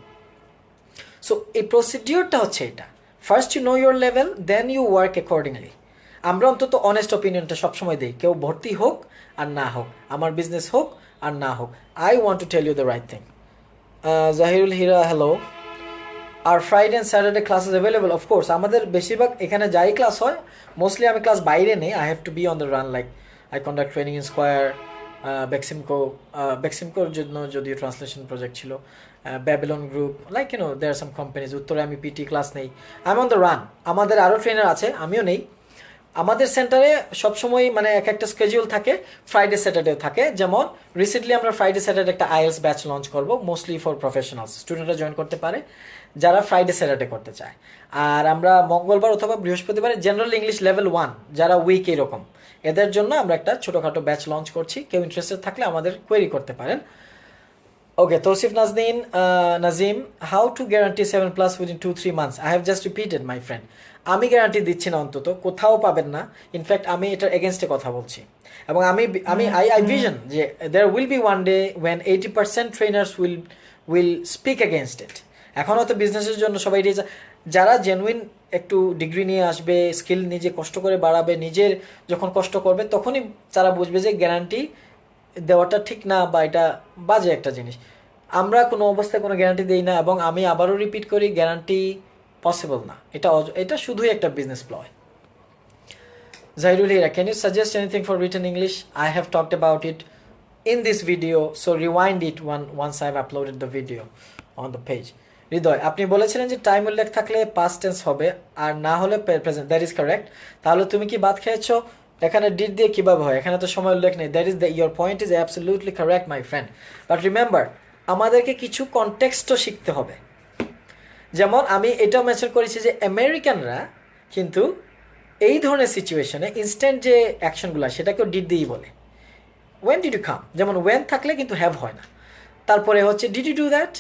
সো এই প্রসিডিওরটা হচ্ছে এটা, first you know your level, then you work accordingly. আমরা অন্তত অনেস্ট অপিনিয়নটা সবসময় দিই, কেউ ভর্তি হোক আর না হোক, আমার বিজনেস হোক আর না হোক, I want to tell you the right thing. Zahirul Hira, hello. Are Friday and Saturday classes available? Of course আমাদের বেশিরভাগ এখানে যাই ক্লাস হয়, মোস্টলি আমি ক্লাস বাইরে নেই, I have to be on the run. Like I conduct training in Square, বেক্সিমকোর জন্য যদিও ট্রান্সলেশন প্রজেক্ট ছিল, Babylon group, like there some companies. উত্তরে আমি পিটি ক্লাস নেই, I am on the run. আমাদের আরও ট্রেনার আছে, আমিও নেই। আমাদের সেন্টারে সবসময় মানে এক একটা স্কেডিউল থাকে, ফ্রাইডে স্যাটারডেও থাকে। যেমন রিসেন্টলি আমরা ফ্রাইডে স্যাটারডে একটা আইএলস ব্যাচ লঞ্চ করবো, মোস্টলি ফর প্রফেশনালস, স্টুডেন্টরা জয়েন করতে পারে যারা ফ্রাইডে স্যাটারডে করতে চায়। আর আমরা মঙ্গলবার অথবা বৃহস্পতিবারে জেনারেল ইংলিশ লেভেল 1 যারা উইক এরকম, এদের জন্য আমরা একটা ছোটোখাটো ব্যাচ লঞ্চ করছি। কেউ ইন্টারেস্টেড থাকলে আমাদের কোয়েরি করতে পারেন। Okay, Tosif Nazim, how to guarantee 7+ within 2-3 months? I have just repeated, my friend. আমি গ্যারান্টি দিচ্ছি না, অন্তত কোথাও পাবেন না। ইনফ্যাক্ট আমি এটার এগেনস্টে কথা বলছি, এবং আই ভিশন যে there will be one day when 80% trainers will speak against it. এখন হয়তো বিজনেসের জন্য সবাই যারা জেনুইন একটু ডিগ্রি নিয়ে আসবে, স্কিল নিজে কষ্ট করে বাড়াবে, নিজের যখন কষ্ট করবে তখনই তারা বুঝবে যে গ্যারান্টি দেওয়াটা ঠিক না, বা এটা বাজে একটা জিনিস। আমরা কোনো অবস্থায় কোনো গ্যারান্টি দিই না, এবং আমি আবারও রিপিট করি, গ্যারান্টি পসিবল না। এটা শুধুই একটা business প্লয়। Zairul Hira, can you suggest anything for written English? I have talked about it in this video, so rewind it once I've uploaded the video on the page. হৃদয়, আপনি বলেছিলেন যে time উল্লেখ থাকলে past tense হবে আর না হলে present. That is correct. তাহলে তুমি কি ভাত খেয়েছো? এখানে ডিড দিয়ে কীভাবে হয়? এখানে তো সময় উল্লেখ নেই। That is your point is absolutely correct, my friend. But remember, আমাদেরকে কিছু কনটেক্সটও শিখতে হবে। যেমন আমি এটাও মেনশন করেছি যে আমেরিকানরা কিন্তু এই ধরনের সিচুয়েশনে ইনস্ট্যান্ট যে অ্যাকশনগুলো সেটাকেও ডিড দিয়েই বলে। ওয়েন ডিড ইউ কাম, যেমন ওয়েন থাকলে কিন্তু হ্যাভ হয় না। তারপরে হচ্ছে ডিড ইউ ডু দ্যাট,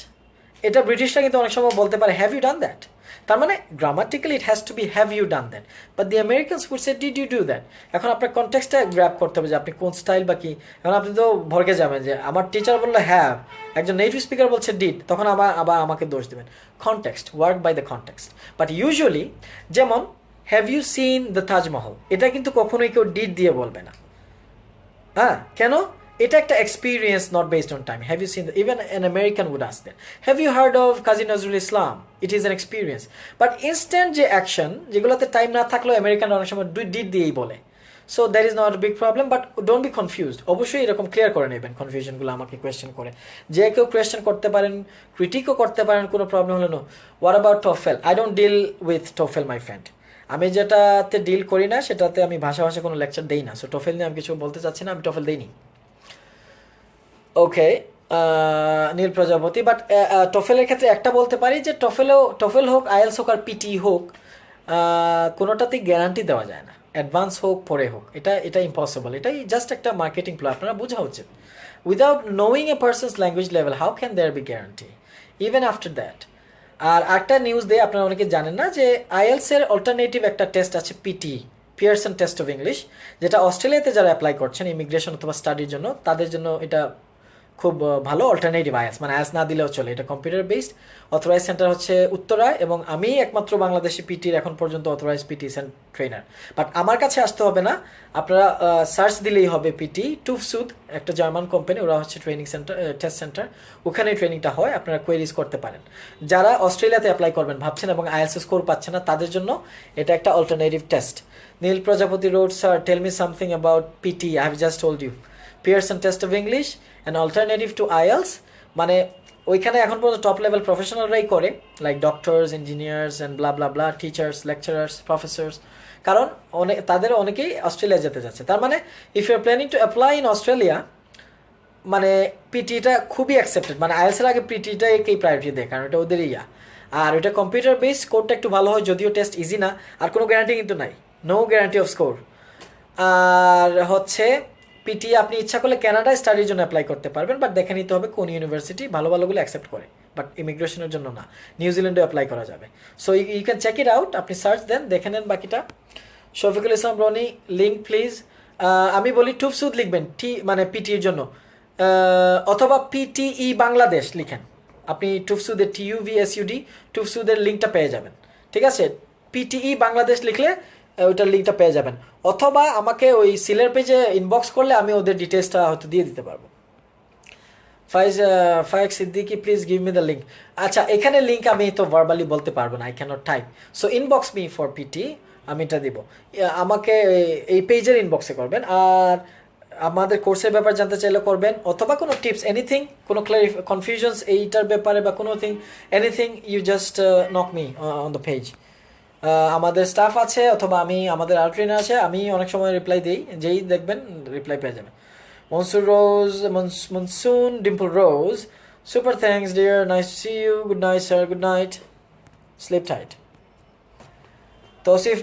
এটা ব্রিটিশরা কিন্তু অনেক সময় বলতে পারে হ্যাভ ইউ ডান দ্যাট। তার মানে grammatically it has to be have you done that, but the Americans would say did you do that. এখন আপনার কনটেক্সটটা গ্র্যাব করতে হবে যে আপনি কোন স্টাইল বা কি। এখন আপনি তো ভরকে যাবেন যে আমার টিচার বললো হ্যাভ, একজন নেটিভ স্পিকার বলছে ডিড, তখন আবার আমাকে দোষ দেবেন। Context, work by the context. But usually যেমন have you seen the Taj Mahal, এটা কিন্তু কখনোই কেউ ডিড দিয়ে বলবে না। হ্যাঁ, কেন? এটা একটা experience, not based on time. Have you seen, even an American would ask that, have you heard of Kazi Nazrul Islam? It is an experience. But instant যে অ্যাকশন, যেগুলোতে টাইম না থাকলেও আমেরিকান অনেক সময় ডিড দিয়েই বলে। So that is not big problem, but don't be confused. অবশ্যই এরকম ক্লিয়ার করে নেবেন কনফিউশনগুলো আমাকে কোয়েশ্চেন করে। যে কেউ কোয়েশ্চেন করতে পারেন, ক্রিটিকও করতে পারেন, কোনো প্রবলেম হলো না। What about TOEFL? I don't deal with TOEFL, my friend. আমি যেটাতে ডিল করি না সেটাতে আমি ভাষা কোনো লেকচার দেই না। সো টোফেল নিয়ে আমি কিছু বলতে চাচ্ছি না, আমি টোফেল দিইনি। ওকে, নীল প্রজাপতি। বাট টোফেলের ক্ষেত্রে একটা বলতে পারি যে টোফেল হোক, আইএলস হোক আর পিটি হোক, কোনোটাতেই গ্যারান্টি দেওয়া যায় না। অ্যাডভান্স হোক পরে হোক, এটা ইম্পসিবল। এটাই জাস্ট একটা মার্কেটিং প্লয়, আপনারা বোঝা উচিত। Without knowing a person's language level how can there be guarantee even after that. আর একটা নিউজ দিয়ে আপনারা অনেকে জানেন না যে আইএলসের অল্টারনেটিভ একটা টেস্ট আছে PT, Pearson test of English, যেটা অস্ট্রেলিয়াতে যারা অ্যাপ্লাই করছেন ইমিগ্রেশন অথবা স্টাডির জন্য তাদের জন্য এটা খুব ভালো অল্টারনেটিভ আইএলস, মানে আইএলস না দিলেও চলে। এটা কম্পিউটার বেসড, অথরাইজ সেন্টার হচ্ছে উত্তরায়, এবং আমি একমাত্র বাংলাদেশি পিটির এখন পর্যন্ত অথরাইজ পিটি ট্রেনার। বাট আমার কাছে আসতে হবে না, আপনারা সার্চ দিলেই হবে পিটি টুফসুদ, একটা জার্মান কোম্পানি, ওরা হচ্ছে ট্রেনিং সেন্টার, টেস্ট সেন্টার, ওখানেই ট্রেনিংটা হয়। আপনারা কোয়েরিজ করতে পারেন। যারা অস্ট্রেলিয়াতে অ্যাপ্লাই করবেন ভাবছেন এবং আইএলস স্কোর পাচ্ছেন না, তাদের জন্য এটা একটা alternative test. Nil Projapoti road, sir tell me something about PT, I have just told you. Pearson test of English an alternative to IELTS, মানে ওইখানে এখন পর্যন্ত টপ লেভেল প্রফেশনালরাই করে, like doctors, engineers and blah blah blah, teachers, lecturers, professors, কারণ তাদের অনেকেই Australia যেতে যাচ্ছে। তার মানে if you are planning to apply in Australia, মানে পিটিটা খুবই অ্যাকসেপ্টেড, মানে আইএলসের আগে পিটিটাকেই প্রায়োরিটি দেয়, কারণ এটা ওদের ইয়া। আর ওইটা কম্পিউটার বেস, স্কোরটা একটু ভালো হয়, যদিও টেস্ট ইজি না, আর কোনো গ্যারান্টি কিন্তু নাই, নো গ্যারান্টি অফ স্কোর। আর হচ্ছে পিটি আপনি ইচ্ছা করলে কানাডায় স্টাডির জন্য অ্যাপ্লাই করতে পারবেন, বাট দেখে নিতে হবে কোন ইউনিভার্সিটি ভালো ভালোগুলো অ্যাকসেপ্ট করে, বাট ইমিগ্রেশনের জন্য না। নিউজিল্যান্ডে অ্যাপ্লাই করা যাবে। So you can check it out, আপনি সার্চ দেন, দেখে নেন বাকিটা। Shafiqul Islam Roni, link please. আমি বলি টুফসুদ লিখবেন, মানে পিটির জন্য, অথবা পিটিই বাংলাদেশ লিখেন। আপনি টুফসুদের TUVSUD, টুফসুদের লিঙ্কটা পেয়ে যাবেন, ঠিক আছে? পিটিই বাংলাদেশ লিখলে ওইটার লিঙ্কটা পেয়ে যাবেন, অথবা আমাকে ওই সিলের পেজে ইনবক্স করলে আমি ওদের ডিটেলসটা হয়তো দিয়ে দিতে পারবো। Fayek Siddiqui, please give me the link. আচ্ছা, এখানে লিঙ্ক আমি তো ভার্বালি বলতে পারবো না, I can't type, so inbox me for PT, আমি এটা দিব। আমাকে এই পেজের ইনবক্সে করবেন। আর আমাদের কোর্সের ব্যাপার জানতে চাইলে করবেন, অথবা কোনো টিপস, এনিথিং, কোনো কনফিউশনস এইটার ব্যাপারে বা কোনো anything, you just knock me on the page. আমাদের স্টাফ আছে, অথবা আমাদের আর্ট ট্রেনার আছে, আমি অনেক সময় রিপ্লাই দিই, যেই দেখবেন রিপ্লাই পেয়ে যাবেন। Mansur Rose, Monsoon Dimple Rose, super thanks dear, nice to see you, good night sir, good night, sleep tight. Tosif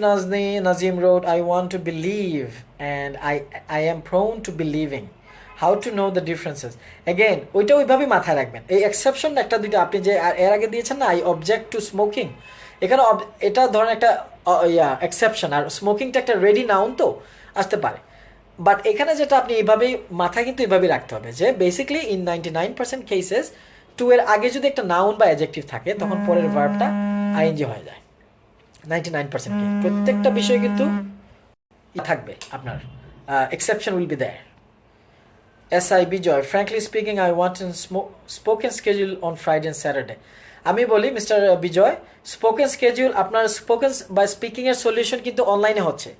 Nazim wrote, I want to believe and I am prone to believing. How to know the differences? Again, ওইটা ওইভাবেই মাথায় রাখবেন। এই exception একটা দুইটা আপনি যে এর আগে দিয়েছেন না, আই অবজেক্ট টু স্মোকিং, এখানে এটা ধরেন একটা এক্সেপশন, আর স্মোকিংটা একটা রেডি নাউন তো আসতে পারে। বাট এখানে যেটা আপনি এইভাবেই মাথায় কিন্তু এইভাবেই রাখতে হবে যে বেসিক্যালি ইন 99% কেসেস টু এর আগে যদি একটা নাউন বা অ্যাডজেক্টিভ থাকে, তখন পরের ভার্বটা আইএনজি হয়ে যায়। 99% প্রত্যেকটা বিষয়ে কিন্তু থাকবে আপনার exception will be there. SI Bijoy, frankly speaking I want a spoken schedule on Friday and Saturday. আমি বলি মিস্টার বিজয়, স্পোকেন স্কেডিউল, আপনার স্পোকেন বা স্পিকিংয়ের সলিউশন কিন্তু অনলাইনে হচ্ছে।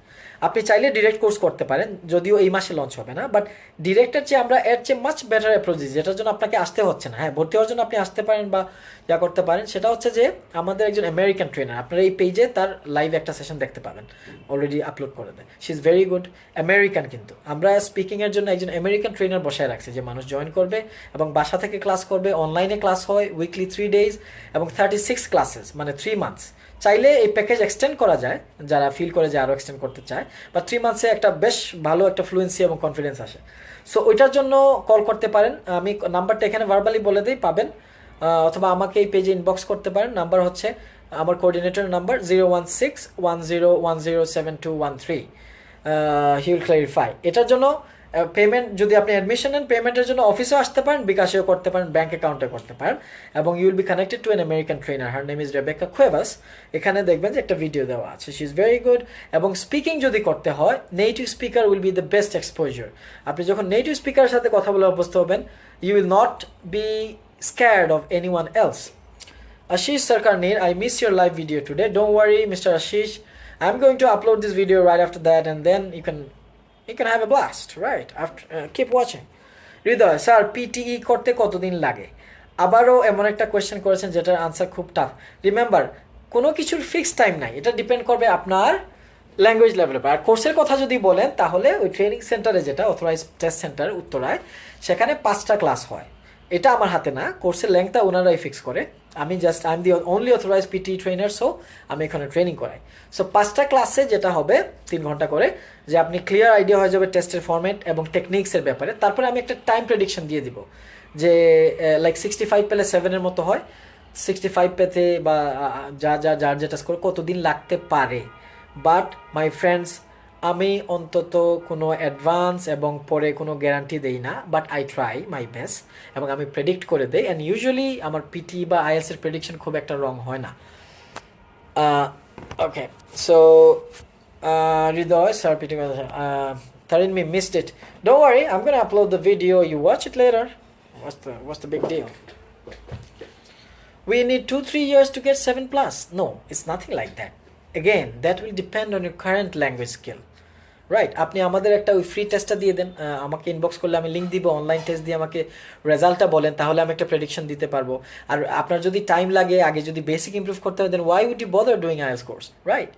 আপনি চাইলে ডিরেক্ট কোর্স করতে পারেন, যদিও এই মাসে লঞ্চ হবে না, বাট ডিরেক্টের চেয়ে আমরা এর চেয়ে মাচ বেটার অ্যাপ্রোচ দিই, যেটার জন্য আপনাকে আসতে হচ্ছে না। হ্যাঁ, ভর্তি হওয়ার জন্য আপনি আসতে পারেন বা যা করতে পারেন, সেটা হচ্ছে যে আমাদের একজন আমেরিকান ট্রেনার, আপনারা এই পেজে তার লাইভ একটা সেশন দেখতে পাবেন, অলরেডি আপলোড করে দেয়, she is very good, American. কিন্তু আমরা স্পিকিংয়ের জন্য একজন আমেরিকান ট্রেনার বসায় রাখছি, যে মানুষ জয়েন করবে এবং বাসা থেকে ক্লাস করবে, অনলাইনে ক্লাস হয় উইকলি 3 days এবং 36 ক্লাসেস, মানে 3 months। চাইলে এই প্যাকেজ এক্সটেন্ড করা যায়, যারা ফিল করে যে আরও এক্সটেন্ড করতে চায়, বা 3 monthsে একটা বেশ ভালো একটা ফ্লুয়েন্সি এবং কনফিডেন্স আসে। সো ওইটার জন্য কল করতে পারেন, আমি নাম্বারটা এখানে ভার্বালি বলে দিই, পাবেন, অথবা আমাকে এই পেজে ইনবক্স করতে পারেন। নাম্বার হচ্ছে আমার coordinator number 01610107213, he will clarify. এটার জন্য পেমেন্ট, যদি আপনি অ্যাডমিশন নেন, পেমেন্টের জন্য অফিসেও আসতে পারেন, বিকাশেও করতে পারেন, ব্যাঙ্ক অ্যাকাউন্টে করতে পারেন, এবং you will be connected to an American trainer, her name is Rebecca Cuevas. এখানে দেখবেন যে একটা ভিডিও দেওয়া আছে, শি ইজ ভেরি গুড। এবং স্পিকিং যদি করতে হয়, native speaker will be the best exposure. আপনি যখন নেটিভ স্পিকারের সাথে কথা বলে অভ্যস্ত হবেন, you will not be scared of anyone else. Ashish Sarkarnir, I miss your live video today. Don't worry, Mr. Ashish. I'm going to upload this video right after that, and then you can have a blast, right? After keep watching. Hridoy sir, PTE করতে কতদিন লাগে? আবারও এমন একটা question করেছেন যেটার answer খুব tough. Remember, কোনো কিছুর ফিক্স টাইম নাই, এটা ডিপেন্ড করবে আপনার ল্যাঙ্গুয়েজ লেভেলের উপর। আর কোর্সের কথা যদি বলেন, তাহলে ওই ট্রেনিং সেন্টারে, যেটা অথরাইজ টেস্ট সেন্টার উত্তরায়, সেখানে 5টা ক্লাস হয়। এটা আমার হাতে না, কোর্সের লেংথটা ওনারাই ফিক্স করে। আমি just I am the only authorise PT trainer, so আমি এখানে ট্রেনিং করাই। সো 5টা ক্লাসে যেটা হবে 3 ঘন্টা করে, যে আপনি ক্লিয়ার আইডিয়া হয়ে যাবে টেস্টের ফরম্যাট এবং টেকনিক্সের ব্যাপারে। তারপরে আমি একটা টাইম প্রেডিকশন দিয়ে দিব যে লাইক 65 পেলে 7-এর মতো হয়, 65 পেতে বা যার যেটা স্কোর কতদিন লাগতে পারে। বাট মাই ফ্রেন্ডস, আমি অন্তত কোনো অ্যাডভান্স এবং পরে কোনো গ্যারান্টি দেই না, but I try my best এবং আমি প্রেডিক্ট করে দেই। অ্যান্ড ইউজুয়ালি আমার পিটি বা আইএলসের প্রেডিকশন খুব একটা রং হয় না। Okay, so Hriday sir PT Tarin me missed it. Don't worry, I'm gonna upload the video. You watch it later. What's the big deal? We need 2-3 years to get 7+. No, it's nothing like that. Again, that will depend on your current language skill. Right, আপনি আমাদের একটা ওই free টেস্টটা দিয়ে দেন, আমাকে inbox করলে আমি link দিব, অনলাইন টেস্ট দিয়ে আমাকে রেজাল্টটা বলেন, তাহলে আমি একটা প্রেডিকশন দিতে পারবো। আর আপনার যদি টাইম লাগে, আগে যদি বেসিক ইমপ্রুভ করতে হয়, then why would you bother doing IELTS course, right?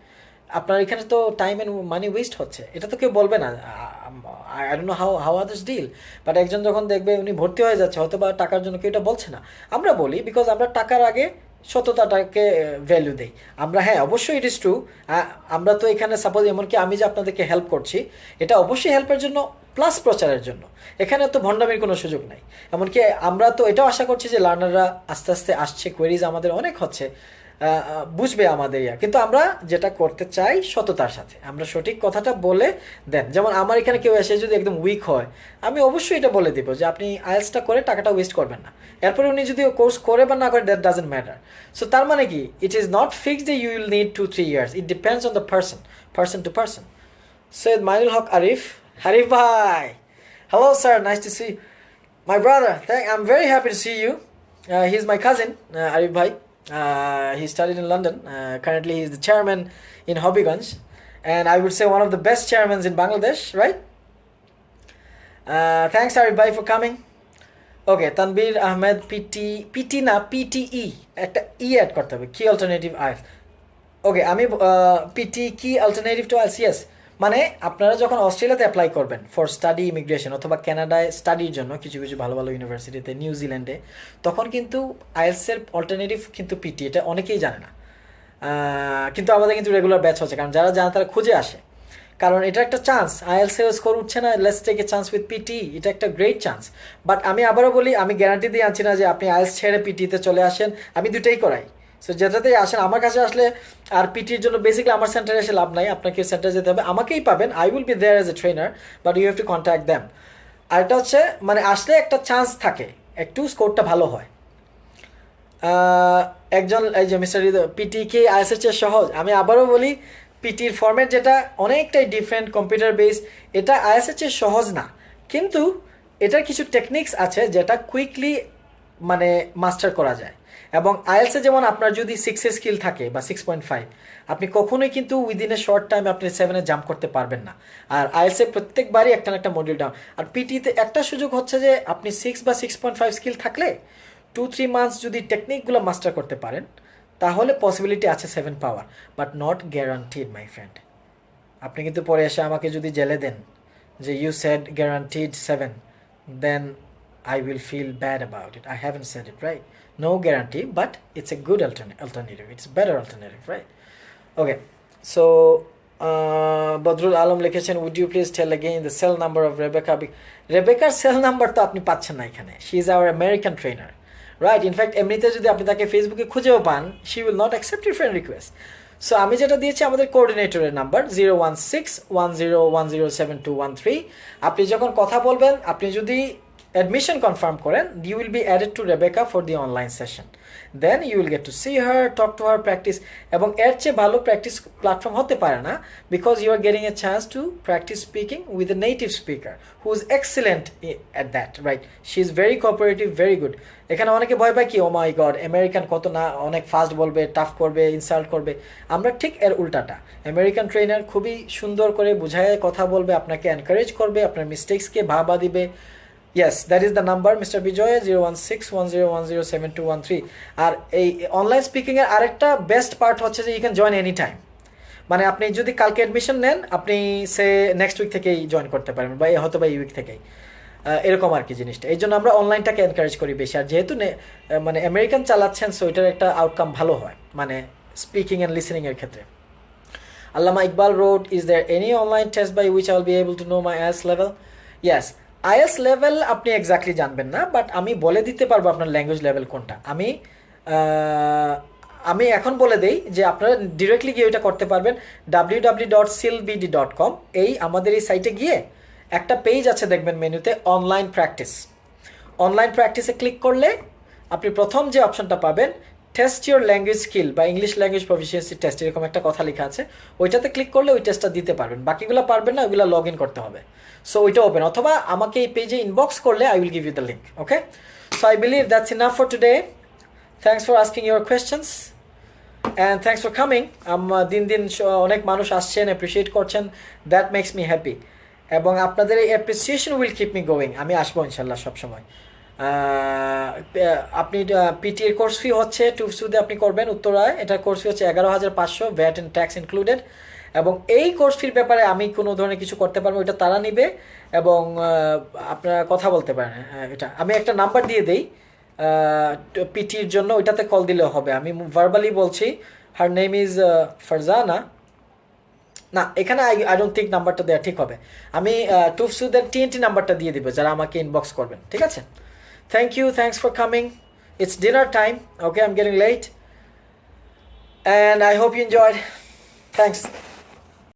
আপনার এখানে তো টাইম অ্যান্ড মানি ওয়েস্ট হচ্ছে, এটা তো কেউ বলবে না। I don't know how others deal, but একজন যখন দেখবে উনি ভর্তি হয়ে যাচ্ছে, হয়তো বা টাকার জন্য কেউ এটা বলছে না, আমরা বলি বিকজ আমরা টাকার আগে সততাটাকে ভ্যালু দেই আমরা। হ্যাঁ, অবশ্যই ইট ইজ ট্রু, আমরা তো এখানে সাপোজ এমনকি আমি যে আপনাদেরকে হেল্প করছি, এটা অবশ্যই হেল্পের জন্য প্লাস প্রচারের জন্য, এখানে তো ভণ্ডামির কোনো সুযোগ নাই। এমনকি আমরা তো এটাও আশা করছি যে লার্নাররা আস্তে আস্তে আসছে, কোয়েরিজ আমাদের অনেক হচ্ছে, বুঝবে আমাদের কিন্তু আমরা যেটা করতে চাই সততার সাথে, আমরা সঠিক কথাটা বলে দেন। যেমন আমার এখানে কেউ এসে যদি একদম উইক হয়, আমি অবশ্যই এটা বলে দিব যে আপনি আইএলটিএসটা করে টাকাটা ওয়েস্ট করবেন না। এরপরে উনি যদি কোর্স করে বা না করে, দ্যাট ডাজেন্ট ম্যাটার। সো তার মানে কি, ইট ইজ নট ফিক্সড যে you will need 2-3 years, it depends on the person to person. Syed Mainul Haque Arif, Harif ভাই, hello sir, nice to see my brother, I am very happy to see you. He is my cousin, Arif ভাই. He studied in London. Currently, he is the chairman in Hobbyganj, and I would say one of the best chairmans in Bangladesh, right? Thanks, everybody, for coming. Okay, Tanbir Ahmed, PT na PTE. একটা E add করতে হবে, key alternative IELTS. Okay, আমি PT key alternative to IELTS, yes. মানে আপনারা যখন অস্ট্রেলিয়াতে apply করবেন for study immigration, অথবা কানাডায় স্টাডির জন্য কিছু কিছু ভালো ভালো ইউনিভার্সিটিতে, নিউজিল্যান্ডে, তখন কিন্তু আইএলটিএসের অল্টারনেটিভ কিন্তু পিটি, এটা অনেকেই জানে না। কিন্তু আমাদের কিন্তু রেগুলার ব্যাচ হচ্ছে, কারণ যারা জানে তারা খুঁজে আসে, কারণ এটা একটা চান্স। আইএলটিএস স্কোর উঠছে না, let's take a chance with PT, এটা একটা গ্রেট চান্স। বাট আমি আবারও বলি, আমি গ্যারান্টি দিয়ে আনছি না যে আপনি আইএলটিএস ছেড়ে পিটিতে চলে আসেন, আমি দুটাই করাই। সো যেটাতেই আসেন আমার কাছে আসলে, আর পিটির জন্য বেসিক্যালি আমার সেন্টারে এসে লাভ নাই, আপনাকে সেন্টারে যেতে হবে, আমাকেই পাবেন, I will be there as a trainer, but you have to contact them. আর এটা হচ্ছে মানে আসলে একটা চান্স থাকে, একটু স্কোরটা ভালো হয়। একজন এই যে মিস্টার পিটি কি আইএলটিএস চেয়ে সহজ? আমি আবারও বলি, পিটির ফরম্যাট যেটা অনেকটাই ডিফারেন্ট, কম্পিউটার বেস, এটা আইএলটিএস চেয়ে সহজ না, কিন্তু এটার কিছু টেকনিক্স আছে যেটা কুইকলি মানে মাস্টার করা যায়। এবং আইএলটিএসে যেমন আপনার যদি 6 স্কিল থাকে বা 6.5, আপনি কখনোই কিন্তু উইদিন এ শর্ট টাইম আপনি 7-এ জাম্প করতে পারবেন না। আর আইএলটিএসে প্রত্যেকবারই একটা না একটা মডিউল ডাউন। আর পিটিতে একটা সুযোগ হচ্ছে যে আপনি 6 বা 6.5 স্কিল থাকলে 2-3 মান্থস যদি টেকনিকগুলো মাস্টার করতে পারেন, তাহলে পসিবিলিটি আছে 7 পাওয়ার, but not guaranteed my friend. আপনি কিন্তু পরে এসে আমাকে যদি জেলে দেন যে you said guaranteed 7, then I will feel bad about it. I haven't said it, right? No guarantee, but it's a good alternative. It's a better alternative, right? Okay, so Badrul Alam লিখেছেন, would you please tell again the cell number of Rebecca? Rebecca's cell number তো আপনি পাচ্ছেন না এখানে. She is our American trainer, right? In fact, এমনিতে যদি আপনি তাকে ফেসবুকে খুঁজেও পান, she will not accept your friend request. So আমি যেটা দিয়েছি আমাদের কোঅর্ডিনেটরের নাম্বার 01610107213। আপনি যখন কথা বলবেন, আপনি যদি admission confirm করেন, you will be added to Rebecca for the online session. Then you will get to see her, talk to her, practice. এবং এর চেয়ে ভালো প্র্যাকটিস প্ল্যাটফর্ম হতে পারে না, because you are getting a chance to practice speaking with a native speaker who is excellent at that, right? She is very cooperative, very good. এখানে অনেকে ভয় পায় কি, ও মাই গড, আমেরিকান কত না অনেক ফাস্ট বলবে, টাফ করবে, ইনসাল্ট করবে। আমরা ঠিক এর উল্টাটা। আমেরিকান ট্রেনার খুবই সুন্দর করে বুঝায় কথা বলবে, আপনাকে এনকারেজ করবে, আপনার মিস্টেক্সকে ভাবা দিবে। Yes, that is the number, Mr. Bijoy, 01610107213. আর এই অনলাইন স্পিকিং এর আরেকটা বেস্ট পার্ট হচ্ছে যে you can join any time. মানে আপনি যদি কালকে অ্যাডমিশন নেন, আপনি সে নেক্সট উইক থেকেই জয়েন করতে পারবেন, বা হয়তো বা এই উইক থেকেই। এরকম আর কি জিনিসটা। এই জন্য আমরা অনলাইনটাকে এনকারেজ করি বেশি। আর যেহেতু মানে আমেরিকান চালাচ্ছেন, সো এটার একটা আউটকাম ভালো হয়, মানে স্পিকিং অ্যান্ড লিসেনিংয়ের ক্ষেত্রে। Allama Iqbal wrote, is there any online test by which I will be able to know my IELTS level? Yes, IELTS level আপনি এক্স্যাক্টলি জানবেন না, বাট আমি বলে দিতে পারবো আপনার ল্যাঙ্গুয়েজ লেভেল কোনটা। আমি এখন বলে দেই যে আপনারা ডিরেক্টলি গিয়ে এটা করতে পারবেন www.silbd.com। এই আমাদের এই সাইটে গিয়ে একটা পেজ আছে, দেখবেন মেনুতে অনলাইন প্র্যাকটিস। অনলাইন প্র্যাকটিসে ক্লিক করলে আপনি প্রথম যে অপশনটা পাবেন, টেস্ট ইউর ল্যাঙ্গুয়েজ স্কিল বা ইংলিশ ল্যাঙ্গুয়েজ প্রফিসিয়েন্সি টেস্ট, এরকম একটা কথা লেখা আছে। ওইটাতে ক্লিক করলে ওই টেস্টটা দিতে পারবেন, বাকিগুলো পারবেন না, ওইগুলো লগ ইন করতে হবে। সো ওইটা ওপেন, অথবা আমাকে এই পেজে ইনবক্স করলে I will give you the link. Okay, so I believe that's enough for today. Thanks for asking your questions and thanks for coming. দিন দিন অনেক মানুষ আসছেন, অ্যাপ্রিসিয়েট করছেন, দ্যাট মেক্স মি হ্যাপি। এবং আপনাদের এই appreciation will keep me going. আমি আসবো ইনশাল্লাহ সবসময়। আপনি পিটি এর কোর্স ফি হচ্ছে টুফসুতে আপনি করবেন উত্তরায়, এটার কোর্স ফি হচ্ছে 11,500, ভ্যাট অ্যান্ড ট্যাক্স ইনক্লুডেড। এবং এই কোর্স ফির ব্যাপারে আমি কোনো ধরনের কিছু করতে পারবো, এটা তারা নিবে। এবং আপনারা কথা বলতে পারেন, এটা আমি একটা নাম্বার দিয়ে দেই পিটির জন্য, ওইটাতে কল দিলেও হবে। আমি ভার্বালি বলছি, হার নেম ইজ ফারজানা। না, এখানে আই ডোন্ট থিঙ্ক নাম্বারটা দেওয়া ঠিক হবে। আমি টুফসুদের টিএনটি নাম্বারটা দিয়ে দিব যারা আমাকে ইনবক্স করবেন, ঠিক আছে? Thank you. Thanks for coming. It's dinner time. Okay, I'm getting late. And I hope you enjoyed. Thanks.